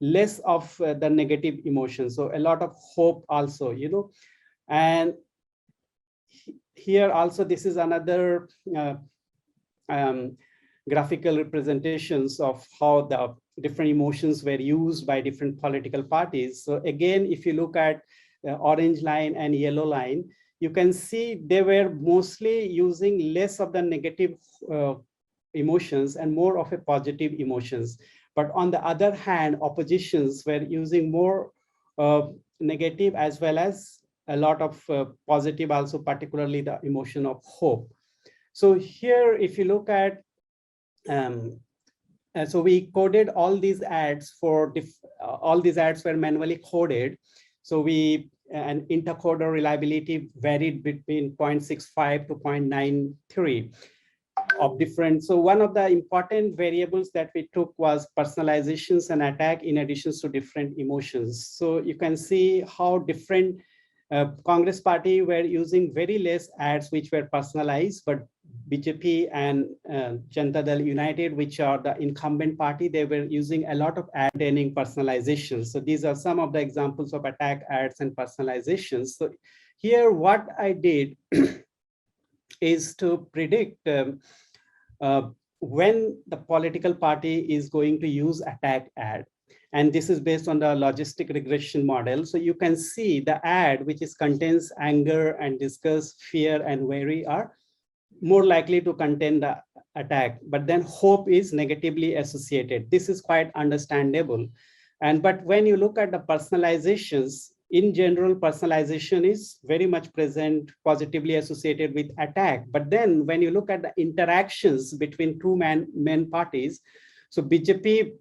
less of the negative emotions. So a lot of hope also, and here also, this is another graphical representations of how the different emotions were used by different political parties. So again, if you look at the orange line and yellow line, you can see they were mostly using less of the negative emotions and more of a positive emotions. But on the other hand, oppositions were using more negative as well as a lot of positive also, particularly the emotion of hope. So here, if you look at, so we coded all these ads for, all these ads were manually coded. So we, and intercoder reliability varied between 0.65 to 0.93 of different. So one of the important variables that we took was personalizations and attack in addition to different emotions. So you can see how different Congress party were using very less ads which were personalized, but BJP and Janata Dal United, which are the incumbent party, they were using a lot of ad containing personalizations. So these are some of the examples of attack ads and personalizations. So here what I did is to predict when the political party is going to use attack ad. And this is based on the logistic regression model. So you can see the ad, which is contains anger and disgust, fear and worry, are more likely to contain the attack, but then hope is negatively associated. This is quite understandable. But when you look at the personalizations, in general, personalization is very much present, positively associated with attack. But then when you look at the interactions between two main parties, so BJP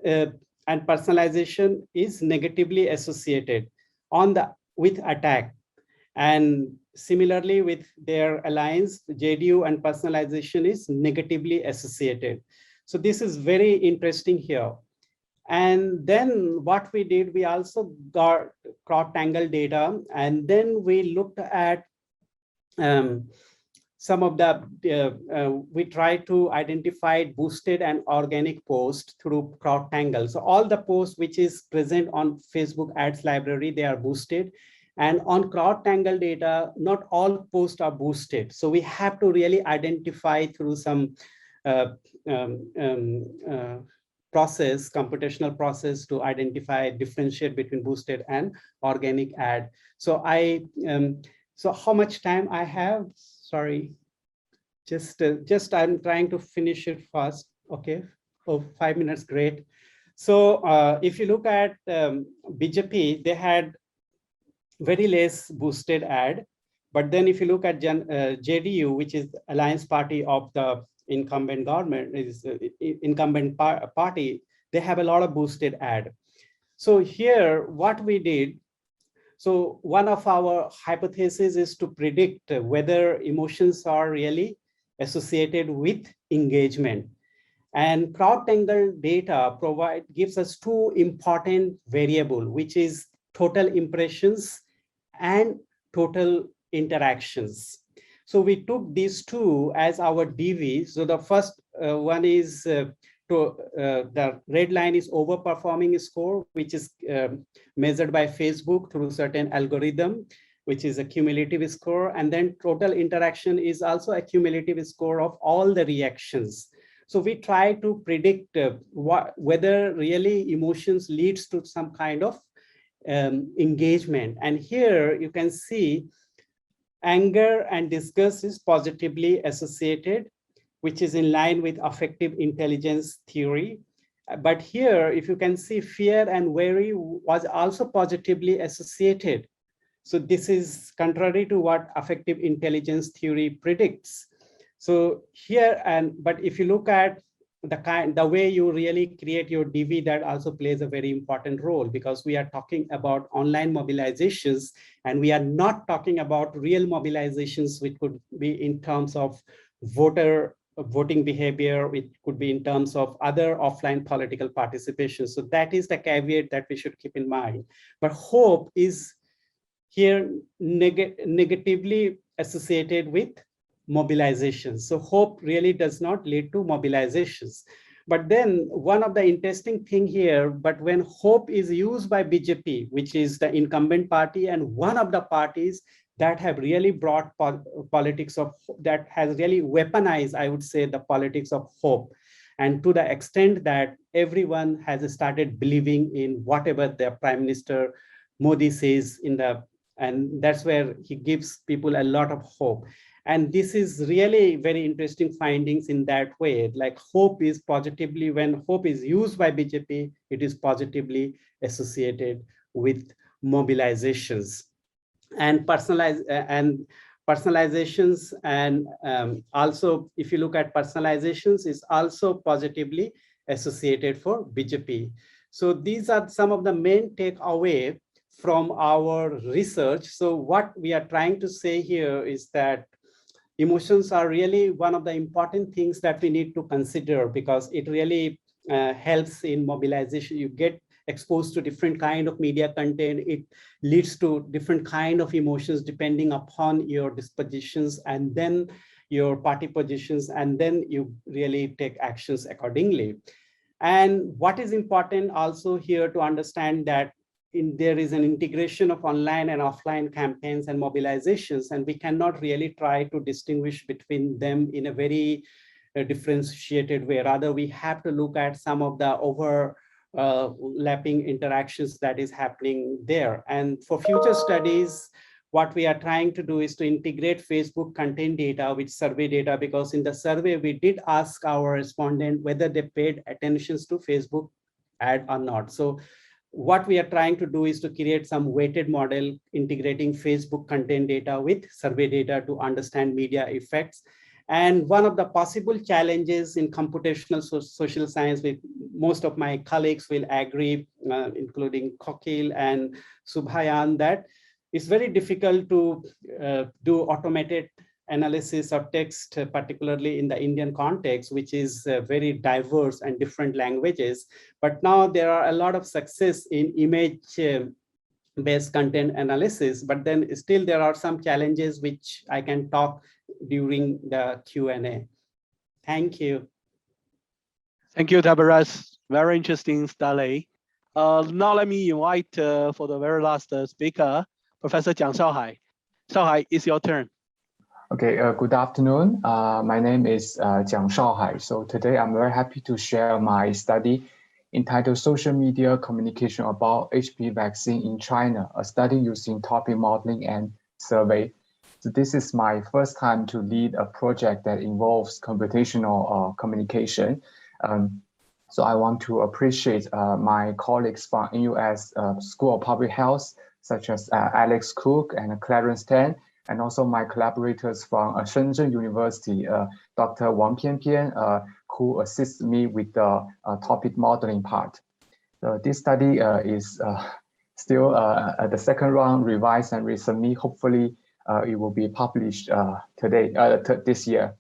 and personalization is negatively associated with attack. And similarly with their alliance, JDU and personalization is negatively associated. So this is very interesting here. And then what we did, we also got crowd-tangle data, and then we looked at some of the, we tried to identify boosted and organic posts through crowd-tangle. So all the posts which is present on Facebook ads library, they are boosted. And on crowd-tangle data, not all posts are boosted. So we have to really identify through some computational process to identify, differentiate between boosted and organic ad. So so how much time I have? Sorry, just I'm trying to finish it fast. Okay, 5 minutes, great. So if you look at BJP, they had very less boosted ad. But then if you look at JDU, which is the alliance party of the incumbent government, is incumbent party, they have a lot of boosted ad. So here, what we did, so one of our hypotheses is to predict whether emotions are really associated with engagement. And crowd-tangle data gives us two important variables, which is total impressions and total interactions. So we took these two as our DV. So the first one is the red line is overperforming score, which is measured by Facebook through certain algorithm, which is a cumulative score. And then total interaction is also a cumulative score of all the reactions. So we try to predict whether really emotions leads to some kind of engagement. And here you can see anger and disgust is positively associated, which is in line with affective intelligence theory. But here, if you can see, fear and worry was also positively associated. So this is contrary to what affective intelligence theory predicts. So here, but if you look at the way you really create your DV, that also plays a very important role, because we are talking about online mobilizations, and we are not talking about real mobilizations, which could be in terms of voting behavior, it could be in terms of other offline political participation. So that is the caveat that we should keep in mind. But hope is here negatively associated with mobilizations. So hope really does not lead to mobilizations. But then one of the interesting thing here, but when hope is used by BJP, which is the incumbent party and one of the parties that have really brought politics of, that has really weaponized, I would say, the politics of hope. And to the extent that everyone has started believing in whatever the Prime Minister Modi says and that's where he gives people a lot of hope. And this is really very interesting findings in that way. Like hope is positively, when hope is used by BJP, it is positively associated with mobilizations. And personalizations, and also if you look at personalizations, is also positively associated for BJP. So these are some of the main takeaway from our research. So what we are trying to say here is that emotions are really one of the important things that we need to consider, because it really helps in mobilization. You get exposed to different kind of media content. It leads to different kind of emotions depending upon your dispositions and then your party positions, and then you really take actions accordingly. And what is important also here to understand that there is an integration of online and offline campaigns and mobilizations, and we cannot really try to distinguish between them in a very differentiated way. Rather, we have to look at some of the overlapping interactions that is happening there. And for future studies, what we are trying to do is to integrate Facebook content data with survey data, because in the survey, we did ask our respondent whether they paid attention to Facebook ad or not. So what we are trying to do is to create some weighted model integrating Facebook content data with survey data to understand media effects. And one of the possible challenges in computational social science, with most of my colleagues will agree, including Kokil and Subhayan, that it's very difficult to do automated analysis of text, particularly in the Indian context, which is very diverse and different languages. But now there are a lot of success in image-based content analysis, but then still there are some challenges which I can talk during the Q&A. Thank you. Thank you, Taberez. Very interesting study. Now let me invite for the very last speaker, Professor Jiang Shaohai. Shaohai, it's your turn. Okay, good afternoon. My name is Jiang Shaohai. So today I'm very happy to share my study entitled Social Media Communication about HPV Vaccine in China, a study using topic modeling and survey. So this is my first time to lead a project that involves computational communication. So I want to appreciate my colleagues from NUS School of Public Health, such as Alex Cook and Clarence Tan, and also my collaborators from Shenzhen University, Dr. Wang Pianpian, who assists me with the topic modeling part. This study is still at the second round, revised and resubmit. Hopefully, it will be published this year.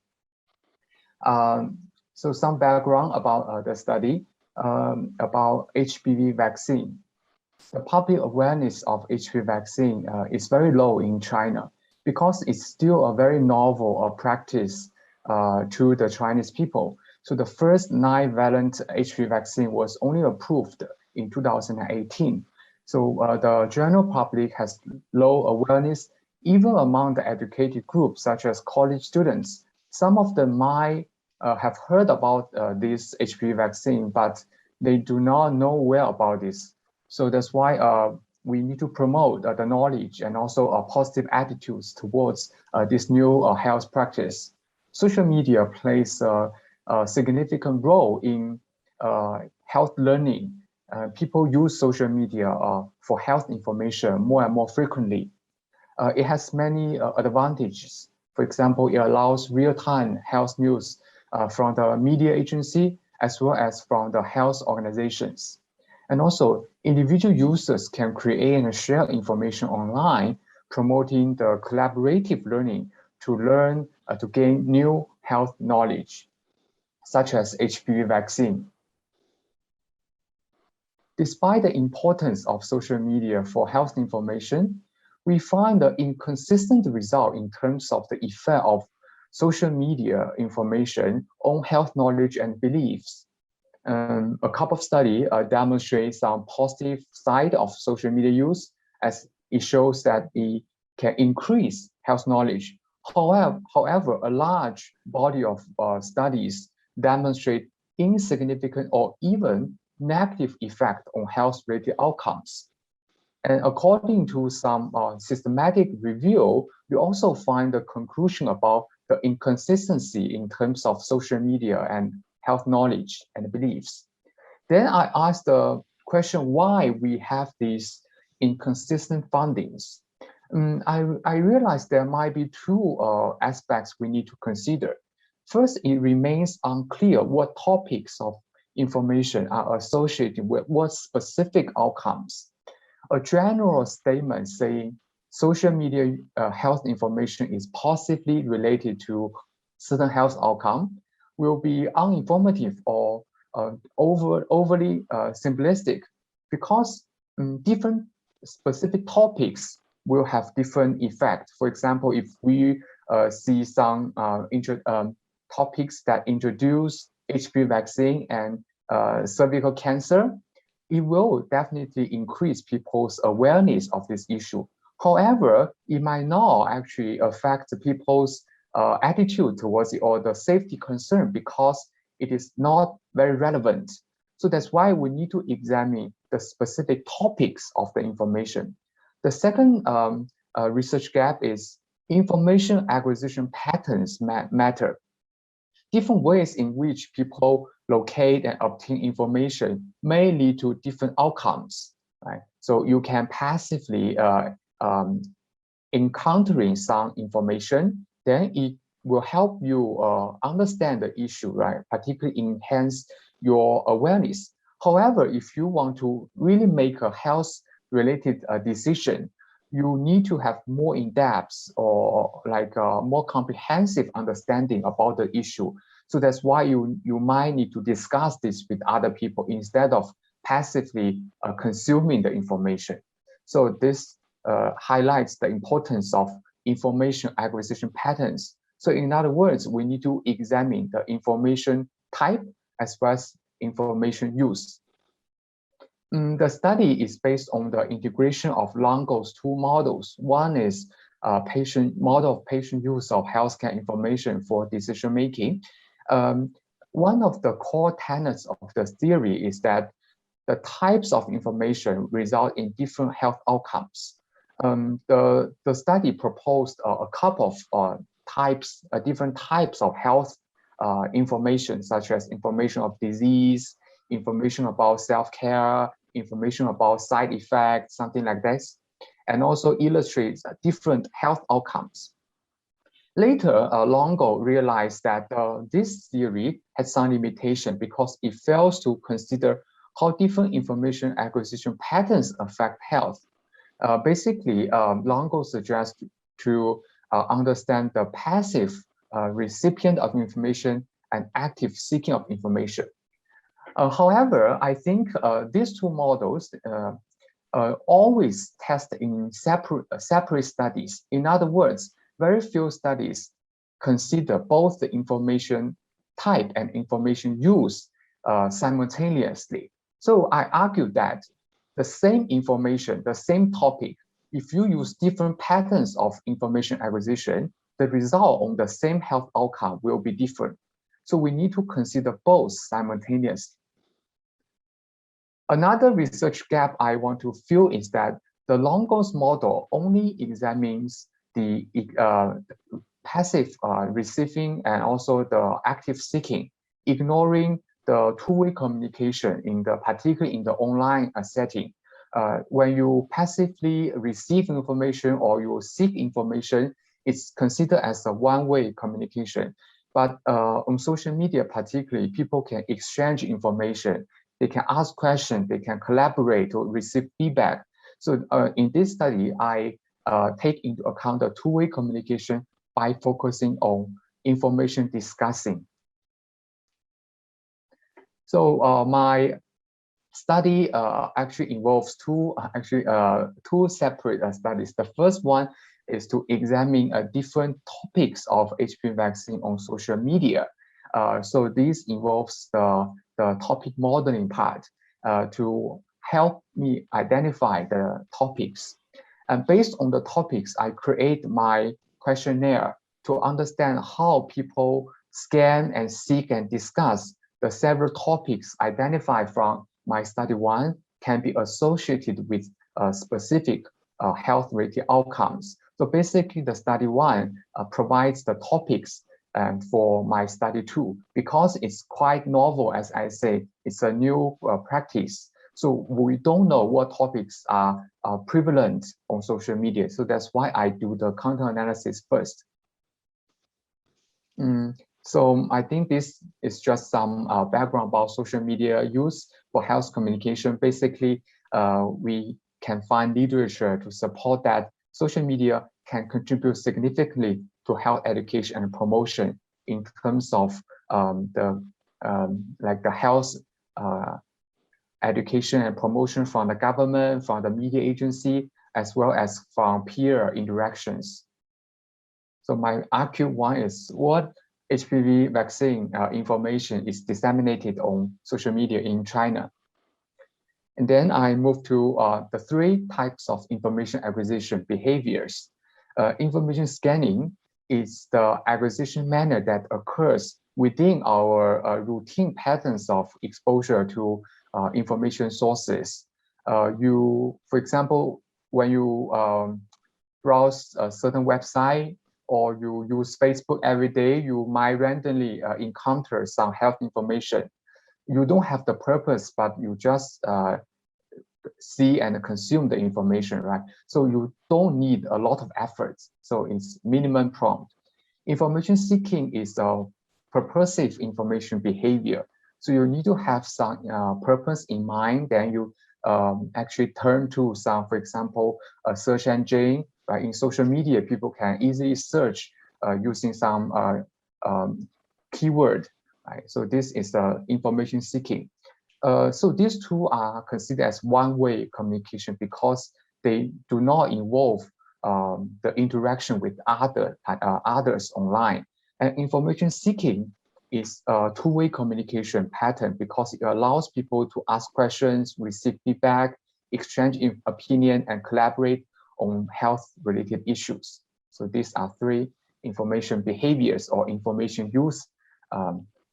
So some background about the study, about HPV vaccine. The public awareness of HPV vaccine is very low in China, because it's still a very novel practice to the Chinese people. So the first 9-valent HPV vaccine was only approved in 2018. So the general public has low awareness, even among the educated groups, such as college students. Some of them might have heard about this HPV vaccine, but they do not know well about this. So that's why we need to promote the knowledge and also positive attitudes towards this new health practice. Social media plays a significant role in health learning. People use social media for health information more and more frequently. It has many advantages. For example, it allows real-time health news from the media agency as well as from the health organizations. And also, individual users can create and share information online, promoting the collaborative learning to learn, to gain new health knowledge, such as HPV vaccine. Despite the importance of social media for health information, we find the inconsistent result in terms of the effect of social media information on health knowledge and beliefs. A couple of studies demonstrate some positive side of social media use, as it shows that it can increase health knowledge. However, a large body of studies demonstrate insignificant or even negative effect on health-related outcomes. And according to some systematic review, we also find the conclusion about the inconsistency in terms of social media and health knowledge and beliefs. Then I asked the question why we have these inconsistent findings. I realized there might be two aspects we need to consider. First, it remains unclear what topics of information are associated with what specific outcomes. A general statement saying social media health information is positively related to certain health outcome will be uninformative or overly simplistic, because different specific topics will have different effects. For example, if we see some topics that introduce HPV vaccine and cervical cancer, it will definitely increase people's awareness of this issue. However, it might not actually affect people's attitude towards it or the safety concern, because it is not very relevant. So that's why we need to examine the specific topics of the information. The second research gap is information acquisition patterns matter. Different ways in which people locate and obtain information may lead to different outcomes, right? So you can passively encountering some information, then it will help you understand the issue, right? Particularly enhance your awareness. However, if you want to really make a health-related decision, you need to have more in-depth or like more comprehensive understanding about the issue. So that's why you might need to discuss this with other people instead of passively consuming the information. So this highlights the importance of information acquisition patterns. So in other words, we need to examine the information type as well as information use. The study is based on the integration of Longo's two models. One is model of patient use of healthcare information for decision making. One of the core tenets of the theory is that the types of information result in different health outcomes. The study proposed a couple of different types of health information, such as information of disease, information about self-care, information about side effects, something like this, and also illustrates different health outcomes. Later, Longo realized that this theory had some limitation because it fails to consider how different information acquisition patterns affect health. Basically, Longo suggests to understand the passive recipient of information and active seeking of information. However, I think these two models always test in separate studies. In other words, very few studies consider both the information type and information use simultaneously. So I argue that the same information, the same topic, if you use different patterns of information acquisition, the result on the same health outcome will be different. So we need to consider both simultaneously. Another research gap I want to fill is that the Longo's model only examines the passive receiving and also the active seeking, ignoring the two-way communication particularly in the online setting. When you passively receive information or you seek information, it's considered as a one-way communication. But on social media, particularly, people can exchange information. They can ask questions, they can collaborate or receive feedback. So in this study, I take into account the two-way communication by focusing on information discussing. So my study actually involves two separate studies. The first one is to examine different topics of HPV vaccine on social media. So this involves the topic modeling part to help me identify the topics. And based on the topics, I create my questionnaire to understand how people scan and seek and discuss the several topics identified from my study one can be associated with specific health-related outcomes. So basically, the study one provides the topics for my study two, because it's quite novel, as I say, it's a new practice. So we don't know what topics are prevalent on social media. So that's why I do the content analysis first. So I think this is just some background about social media use for health communication. Basically, we can find literature to support that social media can contribute significantly to health education and promotion in terms of the health education and promotion from the government, from the media agency, as well as from peer interactions. So my RQ1 is what HPV vaccine information is disseminated on social media in China. And then I move to the three types of information acquisition behaviors. Information scanning is the acquisition manner that occurs within our routine patterns of exposure to information sources. For example, when you browse a certain website or you use Facebook every day, you might randomly encounter some health information. You don't have the purpose, but you just see and consume the information, right? So you don't need a lot of efforts. So it's minimum prompt. Information seeking is a purposive information behavior. So you need to have some purpose in mind. Then you actually turn to some, for example, a search engine. Right? In social media, people can easily search using some keyword. Right? So this is information seeking. So these two are considered as one-way communication because they do not involve the interaction with others online. And information seeking is a two-way communication pattern because it allows people to ask questions, receive feedback, exchange opinion, and collaborate on health-related issues. So these are three information behaviors or information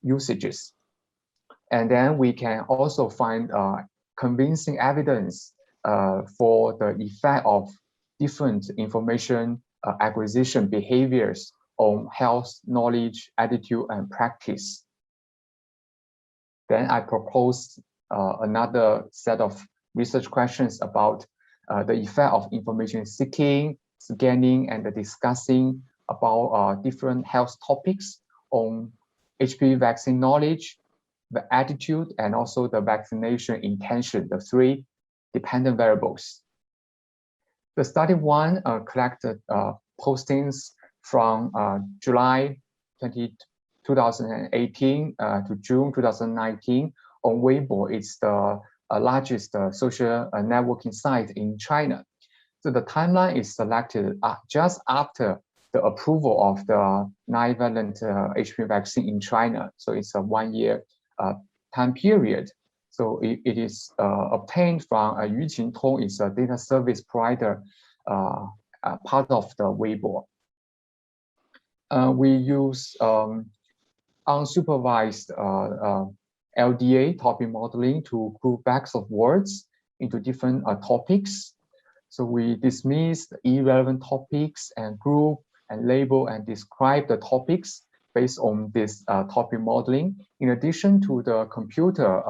usages. And then we can also find convincing evidence for the effect of different information acquisition behaviors on health, knowledge, attitude, and practice. Then I propose another set of research questions about the effect of information seeking, scanning, and discussing about different health topics on HPV vaccine knowledge, the attitude, and also the vaccination intention, the three dependent variables. The study one collected postings from July 2018 to June 2019 on Weibo. It's the largest social networking site in China. So the timeline is selected just after the approval of the 9-valent HPV vaccine in China. So it's a 1-year time period. So it is obtained from Yuqin Tong, is a data service provider, part of the Weibo. We use unsupervised LDA topic modeling to group bags of words into different topics. So we dismiss the irrelevant topics and group and label and describe the topics based on this topic modeling. In addition to the computer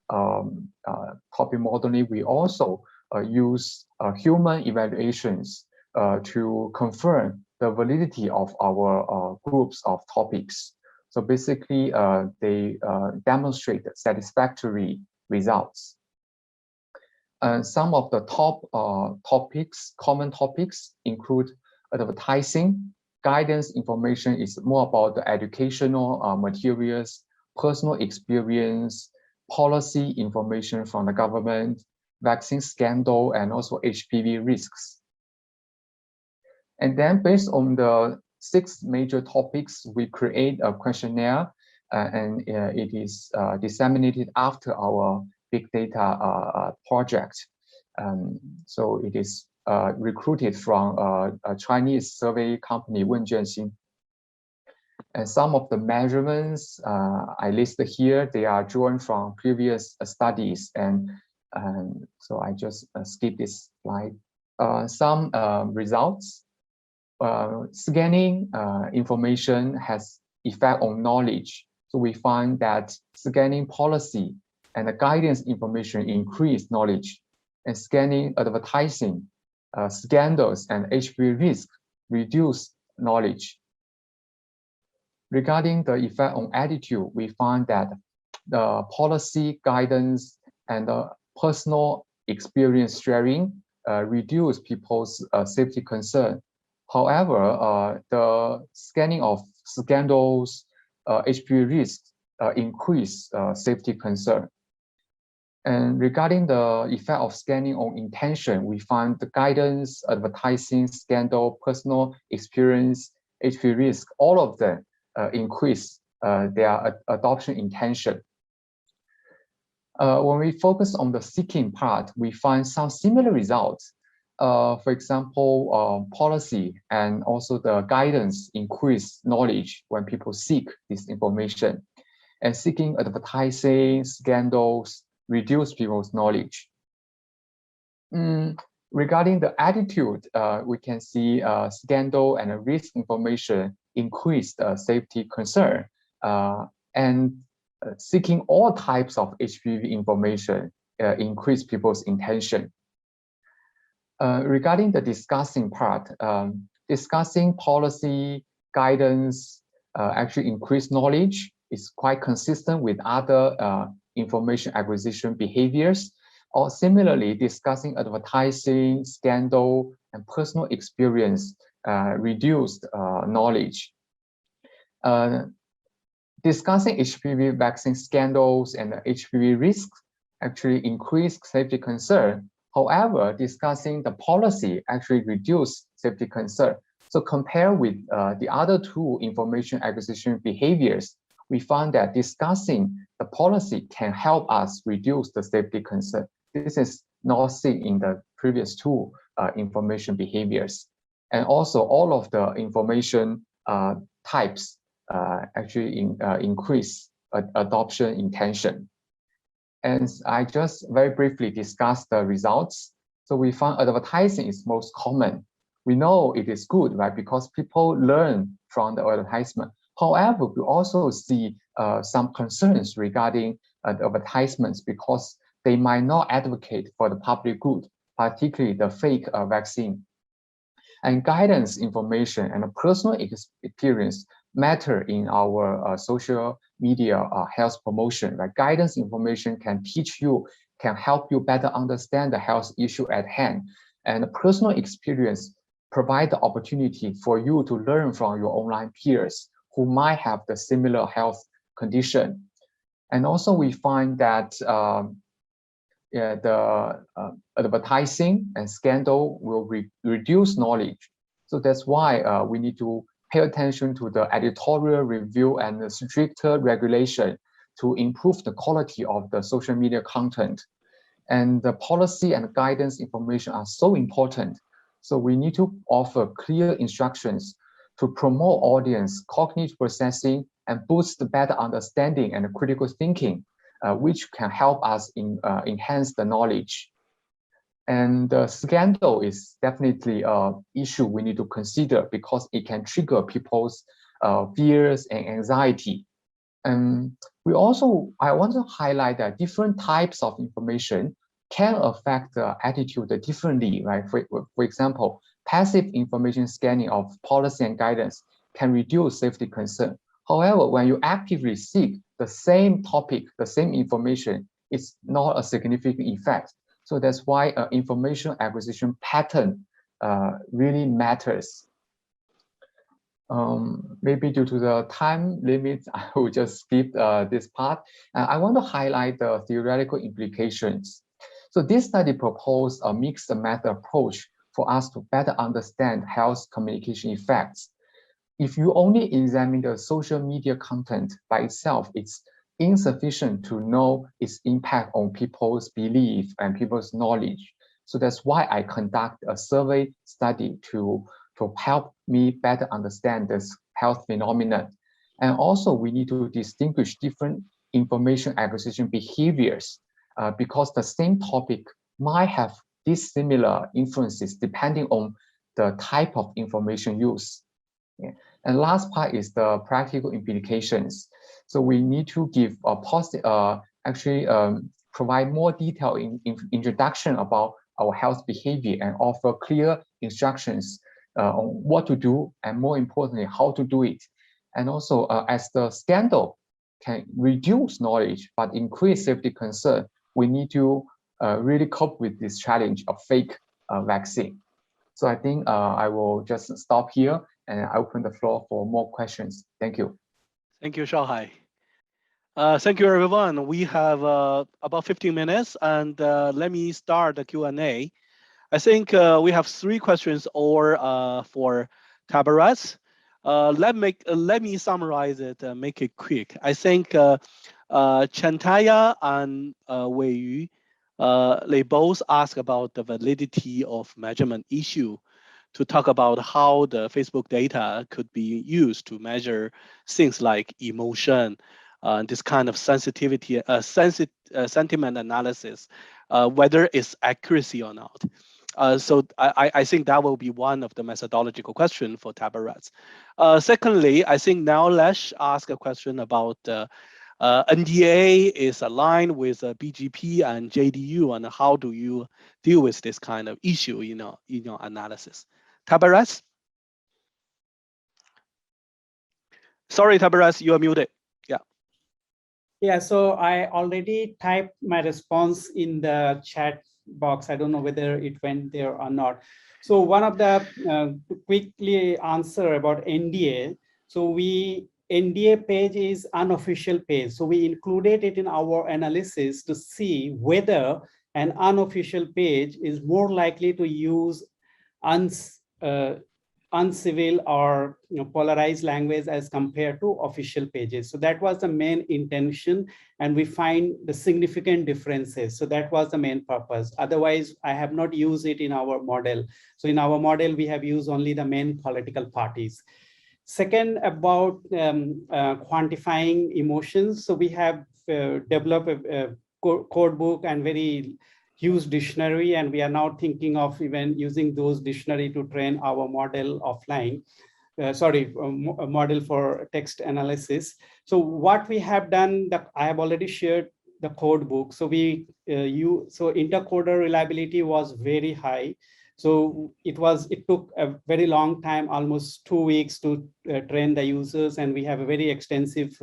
topic modeling, we also use human evaluations to confirm the validity of our groups of topics. So basically, they demonstrate satisfactory results. Some of the top common topics include advertising. Guidance information is more about the educational materials, personal experience, policy information from the government, vaccine scandal, and also HPV risks. And then based on the 6 major topics, we create a questionnaire and it is disseminated after our big data project. So it is recruited from a Chinese survey company, Wenjuanxin. And some of the measurements I listed here, they are drawn from previous studies. And so I just skip this slide. Some results. Scanning information has effect on knowledge. So we find that scanning policy and the guidance information increase knowledge, and scanning advertising, scandals, and HPV risk reduce knowledge. Regarding the effect on attitude, we find that the policy guidance and the personal experience sharing reduce people's safety concern. However, the scanning of scandals, HPV risks increase safety concern. And regarding the effect of scanning on intention, we find the guidance, advertising, scandal, personal experience, HPV risk, all of them increase their adoption intention. When we focus on the seeking part, we find some similar results. For example, policy and also the guidance increase knowledge when people seek this information. And seeking advertising, scandals, reduce people's knowledge. Regarding the attitude, we can see scandal and risk information increased safety concern, and seeking all types of HPV information increase people's intention. Regarding the discussing part, discussing policy guidance actually increase knowledge is quite consistent with other information acquisition behaviors. Or similarly, discussing advertising, scandal, and personal experience reduced knowledge. Discussing HPV vaccine scandals and HPV risks actually increased safety concern. However, discussing the policy actually reduced safety concern. So compare with the other two information acquisition behaviors, we found that discussing the policy can help us reduce the safety concern. This is not seen in the previous two information behaviors. And also all of the information types actually increase adoption intention. And I just very briefly discussed the results. So we found advertising is most common. We know it is good, right? Because people learn from the advertisement. However, we also see some concerns regarding the advertisements because they might not advocate for the public good, particularly the fake vaccine. And guidance information and personal experience matter in our social media health promotion. Like guidance information can teach you, can help you better understand the health issue at hand. And personal experience provide the opportunity for you to learn from your online peers who might have the similar health condition. And also we find that the advertising and scandal will reduce knowledge. So that's why we need to pay attention to the editorial review and the stricter regulation to improve the quality of the social media content. And the policy and guidance information are so important. So we need to offer clear instructions to promote audience cognitive processing and boost the better understanding and critical thinking, which can help us enhance the knowledge. And the scandal is definitely an issue we need to consider because it can trigger people's fears and anxiety. And I want to highlight that different types of information can affect the attitude differently, right? For example, passive information scanning of policy and guidance can reduce safety concern. However, when you actively seek the same topic, the same information, it's not a significant effect. So that's why information acquisition pattern really matters. Maybe due to the time limit, I will just skip this part. I want to highlight the theoretical implications. So this study proposed a mixed method approach for us to better understand health communication effects. If you only examine the social media content by itself, it's insufficient to know its impact on people's belief and people's knowledge. So that's why I conduct a survey study to help me better understand this health phenomenon. And also we need to distinguish different information acquisition behaviors because the same topic might have dissimilar influences depending on the type of information used. Yeah. And last part is the practical implications. So we need to give a positive, provide more detail in introduction about our health behavior and offer clear instructions on what to do and more importantly, how to do it. And also as the scandal can reduce knowledge but increase safety concern, we need to really cope with this challenge of fake vaccine. So I think I will just stop here and I open the floor for more questions. Thank you. Thank you, Shaohai. Thank you, everyone. We have about 15 minutes, and let me start the Q&A. I think we have 3 questions all for Taberez. Let me summarize it and make it quick. I think Chantaya and Wei Yu, they both ask about the validity of measurement issue to talk about how the Facebook data could be used to measure things like emotion, this kind of sensitivity, sentiment analysis, whether it's accuracy or not. So I think that will be one of the methodological question for Taberez. Secondly, I think now let's ask a question about NDA is aligned with BGP and JDU, and how do you deal with this kind of issue in your analysis? Taberez? Sorry, Taberez, you are muted. Yeah. Yeah, so I already typed my response in the chat box. I don't know whether it went there or not. So one of the to quickly answer about NDA. So NDA page is unofficial page. So we included it in our analysis to see whether an unofficial page is more likely to use uncivil or polarized language as compared to official pages. So that was the main intention, and we find the significant differences. So that was the main purpose. Otherwise, I have not used it in our model. So in our model, we have used only the main political parties. Second, about quantifying emotions. So we have developed a code book and very huge dictionary, and we are now thinking of even using those dictionary to train our model offline. A model for text analysis. So what we have done, I have already shared the code book. So intercoder reliability was very high. So it took a very long time, almost 2 weeks to train the users, and we have a very extensive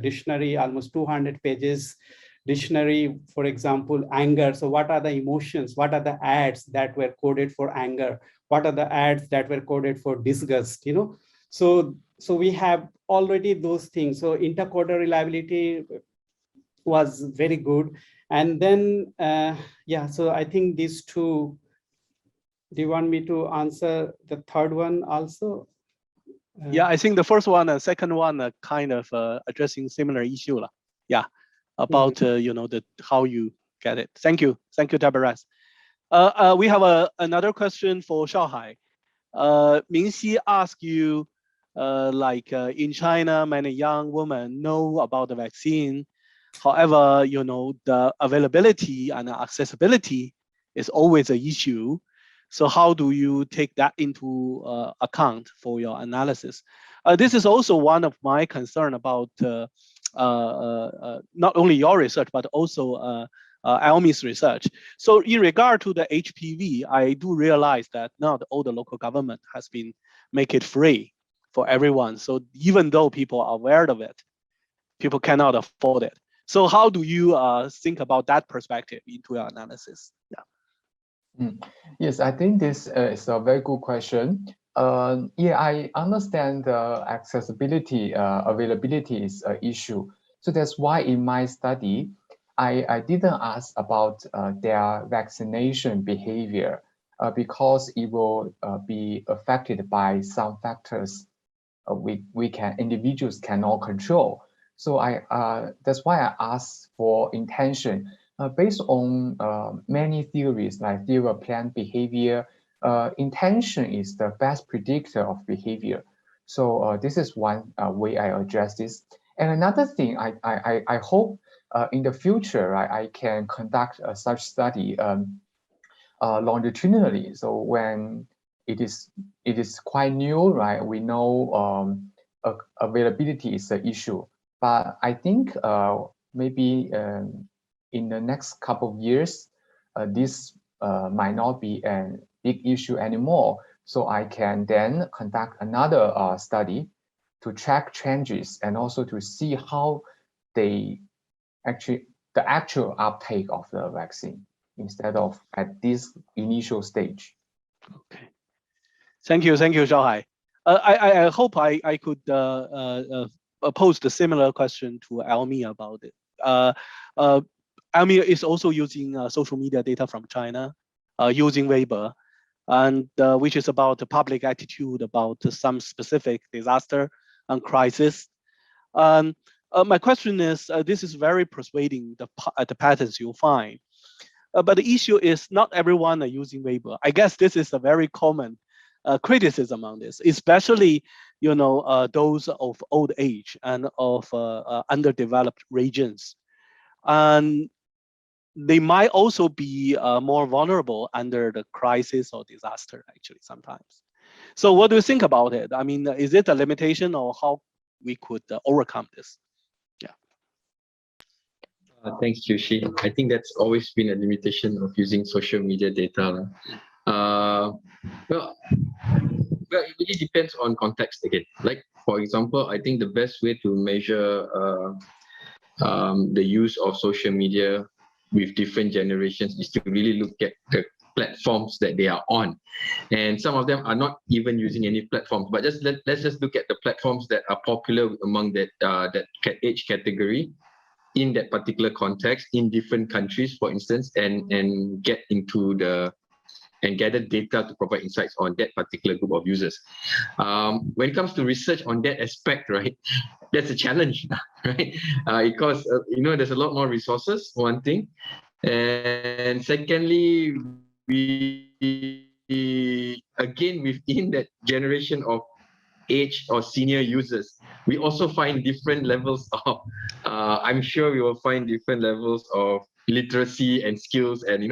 dictionary, almost 200 pages dictionary. For example, anger. So what are the emotions? What are the ads that were coded for anger? What are the ads that were coded for disgust? So we have already those things. So intercoder reliability was very good. And then yeah, so I think these two. Do you want me to answer the third one also? Yeah, I think the first one and second one kind of addressing similar issue. Yeah, about how you get it. Thank you, Taberez. We have another question for Shaohai. Mingxi asked you, in China, many young women know about the vaccine. However, the availability and accessibility is always an issue. So how do you take that into account for your analysis? This is also one of my concern about not only your research, but also Elmie's research. So in regard to the HPV, I do realize that not all the local government has been make it free for everyone. So even though people are aware of it, people cannot afford it. So how do you think about that perspective into your analysis? Yeah. Yes, I think this is a very good question. Yeah, I understand the accessibility, availability is an issue. So that's why in my study, I didn't ask about their vaccination behavior because it will be affected by some factors individuals cannot control. So that's why I asked for intention. Based on many theories like theory of planned behavior, intention is the best predictor of behavior. So this is one way I address this. And another thing, I hope in the future I can conduct such study longitudinally. So when it is quite new, right? We know availability is an issue, but I think maybe in the next couple of years, this might not be a big issue anymore. So I can then conduct another study to track changes and also to see how the actual uptake of the vaccine instead of at this initial stage. Okay. Thank you, Shaohai. I hope I could pose the similar question to Elmie about it. Elmie is also using social media data from China, using Weibo, and which is about the public attitude about some specific disaster and crisis. My question is, this is very persuading, the patterns you'll find. But the issue is not everyone are using Weibo. I guess this is a very common criticism on this, especially those of old age and of underdeveloped regions. And they might also be more vulnerable under the crisis or disaster, actually, sometimes. So what do you think about it? I mean, is it a limitation, or how we could overcome this? Yeah. Thanks, Qiushi. I think that's always been a limitation of using social media data. Well, it really depends on context again. Like, for example, I think the best way to measure the use of social media with different generations is to really look at the platforms that they are on. And some of them are not even using any platforms, but let's just look at the platforms that are popular among that age category in that particular context in different countries, for instance, and get into and gather data to provide insights on that particular group of users. When it comes to research on that aspect, right, that's a challenge, right? Because there's a lot more resources, one thing, and secondly, again within that generation of age or senior users, we also find different levels of I'm sure we will find different levels of literacy and skills and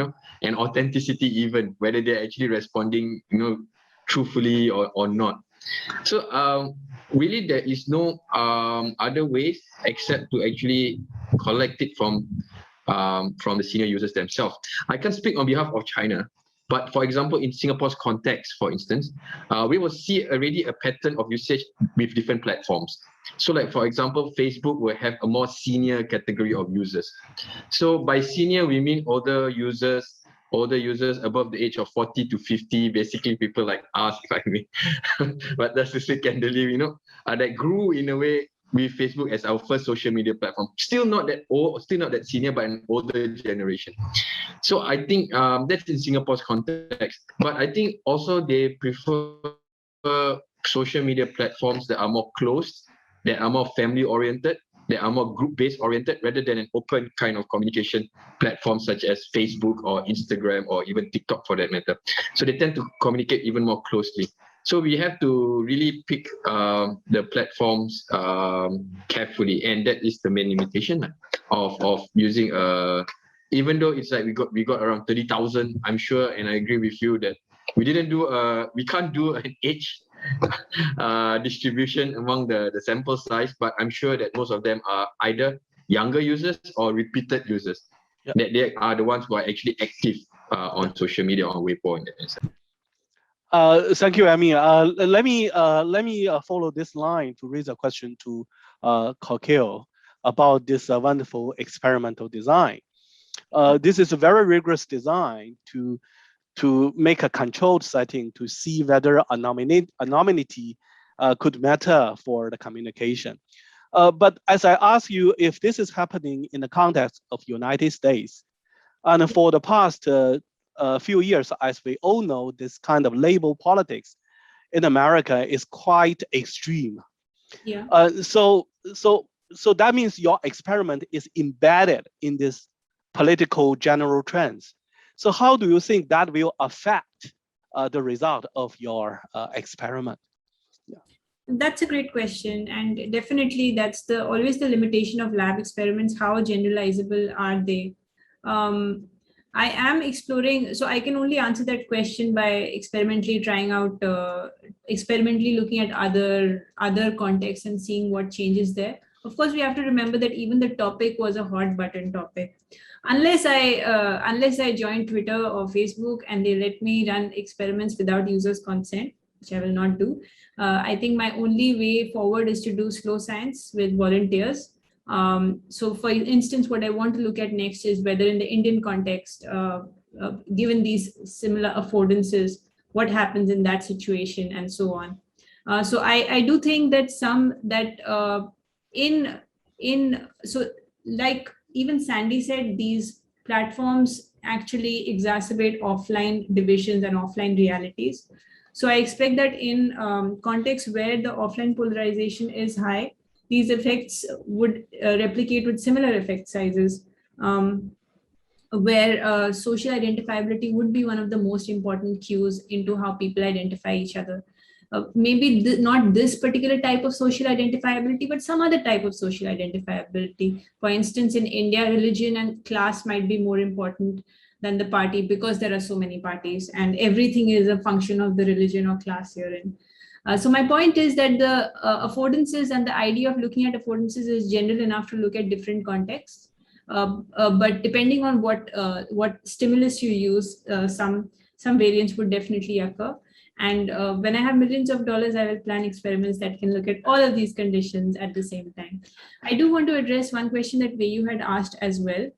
and authenticity, even whether they're actually responding truthfully or not. So really there is no other ways except to actually collect it from the senior users themselves. I can speak on behalf of China, but for example, in Singapore's context, for instance, we will see already a pattern of usage with different platforms. So like, for example, Facebook will have a more senior category of users. So by senior, we mean older users above the age of 40 to 50, basically people like us, if I may. But that's to say candidly, that grew in a way with Facebook as our first social media platform. Still not that old, still not that senior, but an older generation. So I think that's in Singapore's context. But I think also they prefer social media platforms that are more closed, that are more family oriented, that are more group-based oriented, rather than an open kind of communication platform such as Facebook or Instagram or even TikTok for that matter. So they tend to communicate even more closely. So we have to really pick the platforms carefully, and that is the main limitation of using even though it's like we got around 30,000, I'm sure, and I agree with you that we can't do an age distribution among the sample size, but I'm sure that most of them are either younger users or repeated users. Yep. That they are the ones who are actually active on social media, on Weibo and that. Thank you, Elmie. Let me follow this line to raise a question to Kokil about this wonderful experimental design. This is a very rigorous design to make a controlled setting to see whether anonymity could matter for the communication. But as I ask you, if this is happening in the context of United States, and for the past few years, as we all know, this kind of label politics in America is quite extreme. Yeah. So that means your experiment is embedded in this political general trends. So how do you think that will affect the result of your experiment? Yeah. That's a great question, and definitely that's always the limitation of lab experiments. How generalizable are they? I am exploring, so I can only answer that question by experimentally trying out, experimentally looking at other contexts and seeing what changes there. Of course, we have to remember that even the topic was a hot button topic. Unless I join Twitter or Facebook and they let me run experiments without users' consent, which I will not do, I think my only way forward is to do slow science with volunteers. So for instance, what I want to look at next is whether in the Indian context, given these similar affordances, what happens in that situation and so on. So I do think that so like even Sandy said, these platforms actually exacerbate offline divisions and offline realities. So I expect that in contexts where the offline polarization is high, these effects would replicate with similar effect sizes, where social identifiability would be one of the most important cues into how people identify each other. maybe not this particular type of social identifiability, but some other type of social identifiability. For instance, in India, religion and class might be more important than the party because there are so many parties and everything is a function of the religion or class you're in. So my point is that the affordances and the idea of looking at affordances is general enough to look at different contexts. But depending on what stimulus you use, some variance would definitely occur. And when I have millions of dollars, I will plan experiments that can look at all of these conditions at the same time. I do want to address one question that Vayu had asked as well,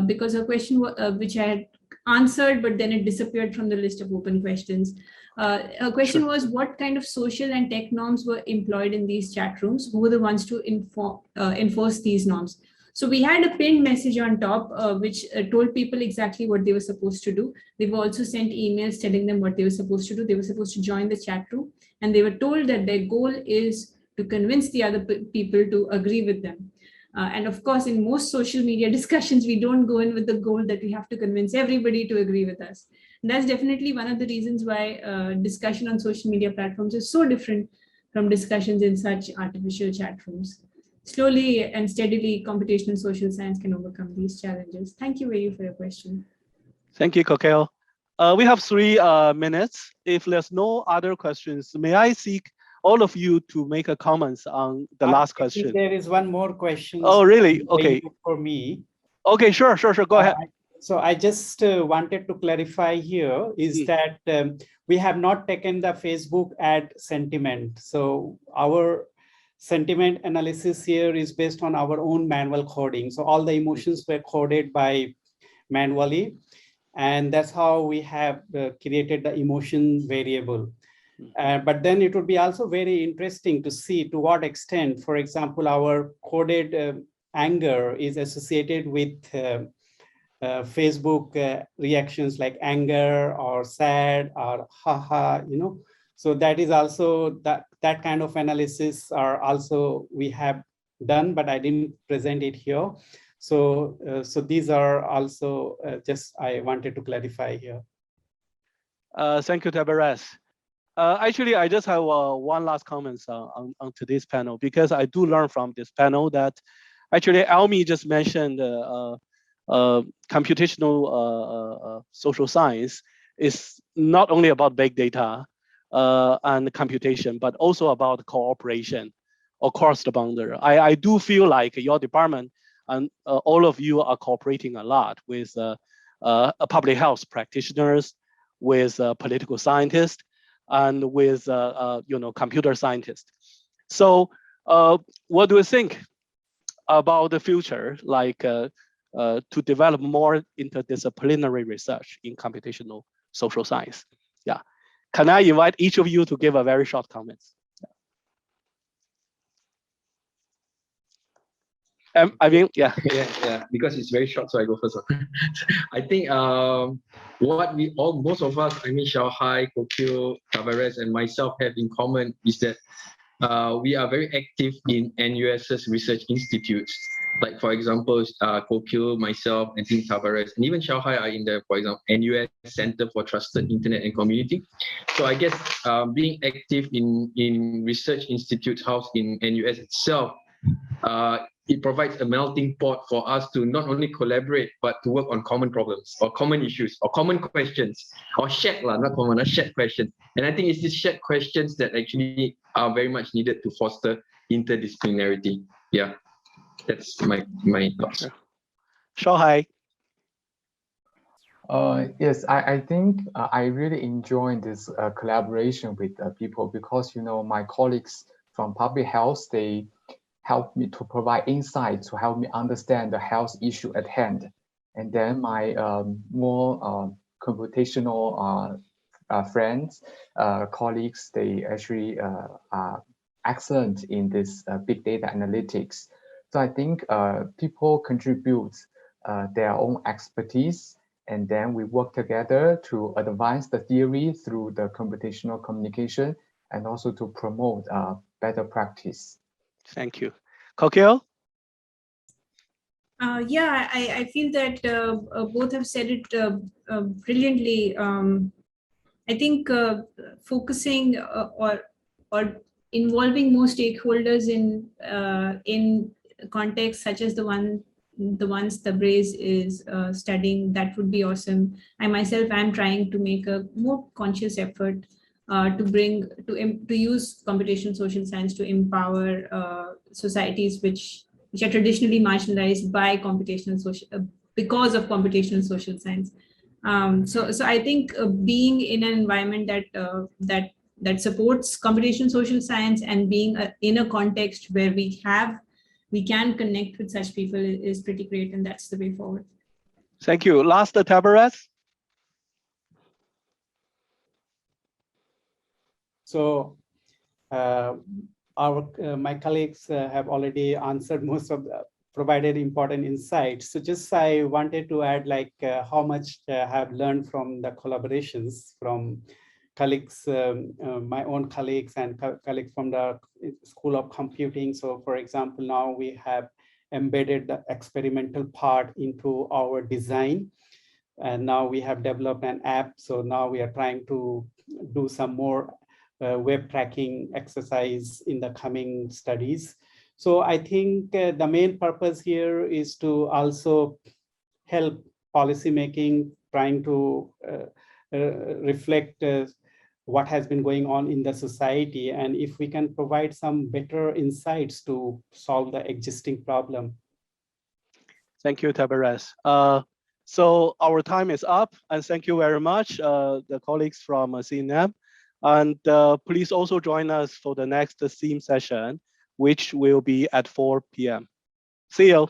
because a question which I had answered, but then it disappeared from the list of open questions. A question was, what kind of social and tech norms were employed in these chat rooms? Who were the ones to enforce these norms? So we had a pinned message on top, which told people exactly what they were supposed to do. They were also sent emails telling them what they were supposed to do. They were supposed to join the chat room, and they were told that their goal is to convince the other people to agree with them. And of course, in most social media discussions, we don't go in with the goal that we have to convince everybody to agree with us. And that's definitely one of the reasons why discussion on social media platforms is so different from discussions in such artificial chat rooms. Slowly and steadily, computational social science can overcome these challenges. Thank you, Vayu, for your question. Thank you, Kokil. We have 3 minutes. If there's no other questions, may I seek all of you to make a comments on the last question? There is one more question. Oh, really? Okay. For me. Okay, sure. Go ahead. So I just wanted to clarify here is that we have not taken the Facebook ad sentiment. So our sentiment analysis here is based on our own manual coding. So all the emotions were coded by manually, and that's how we have created the emotion variable. But then it would be also very interesting to see to what extent, for example, our coded anger is associated with Facebook reactions like anger or sad or haha, you know. So that is also that kind of analysis are also we have done, but I didn't present it here. So so these are also just I wanted to clarify here. Thank you, Taberez. Actually, I just have one last comment on today's panel, because I do learn from this panel that actually Elmie just mentioned computational social science is not only about big data and computation, but also about cooperation across the boundary. I do feel like your department and all of you are cooperating a lot with public health practitioners, with political scientists, and with computer scientists. So what do you think about the future, like to develop more interdisciplinary research in computational social science? Yeah. Can I invite each of you to give a very short comments? I mean, yeah. Yeah, because it's very short, so I go first. I think what most of us, I mean, Shaohai, Kokil, Taberez, and myself have in common is that we are very active in NUS's research institutes. Like, for example, Kokil, myself, and Taberez, and even Shaohai are in the, for example, NUS Center for Trusted Internet and Community. So I guess being active in research institutes housed in NUS itself, it provides a melting pot for us to not only collaborate, but to work on common problems or common issues or common questions or shared questions. And I think it's these shared questions that actually are very much needed to foster interdisciplinarity. Yeah, that's my thoughts. Shaohai. Yes, I think I really enjoy this collaboration with people, because, you know, my colleagues from public health, they help me to provide insight to help me understand the health issue at hand. And then my more computational friends, colleagues, they actually are excellent in this big data analytics. So I think people contribute their own expertise, and then we work together to advance the theory through the computational communication, and also to promote better practice. Thank you. Kokil? Yeah, I feel that both have said it brilliantly. I think focusing or involving more stakeholders in contexts such as the ones Taberez is studying, that would be awesome. I myself am trying to make a more conscious effort to use computational social science to empower societies which are traditionally marginalized by computational social because of computational social science. So I think being in an environment that supports computational social science and being in a context where we can connect with such people is pretty great, and that's the way forward. Thank you. Last, Taberez. So my colleagues have already answered most of the provided important insights. So just I wanted to add like how much I have learned from the collaborations from colleagues, my own colleagues and colleagues from the School of Computing. So for example, now we have embedded the experimental part into our design. And now we have developed an app. So now we are trying to do some more web tracking exercise in the coming studies. So I think the main purpose here is to also help policymaking, trying to reflect what has been going on in the society, and if we can provide some better insights to solve the existing problem. Thank you, Taberez. So our time is up, and thank you very much, the colleagues from CNAM. And please also join us for the next theme session, which will be at 4 p.m. See you.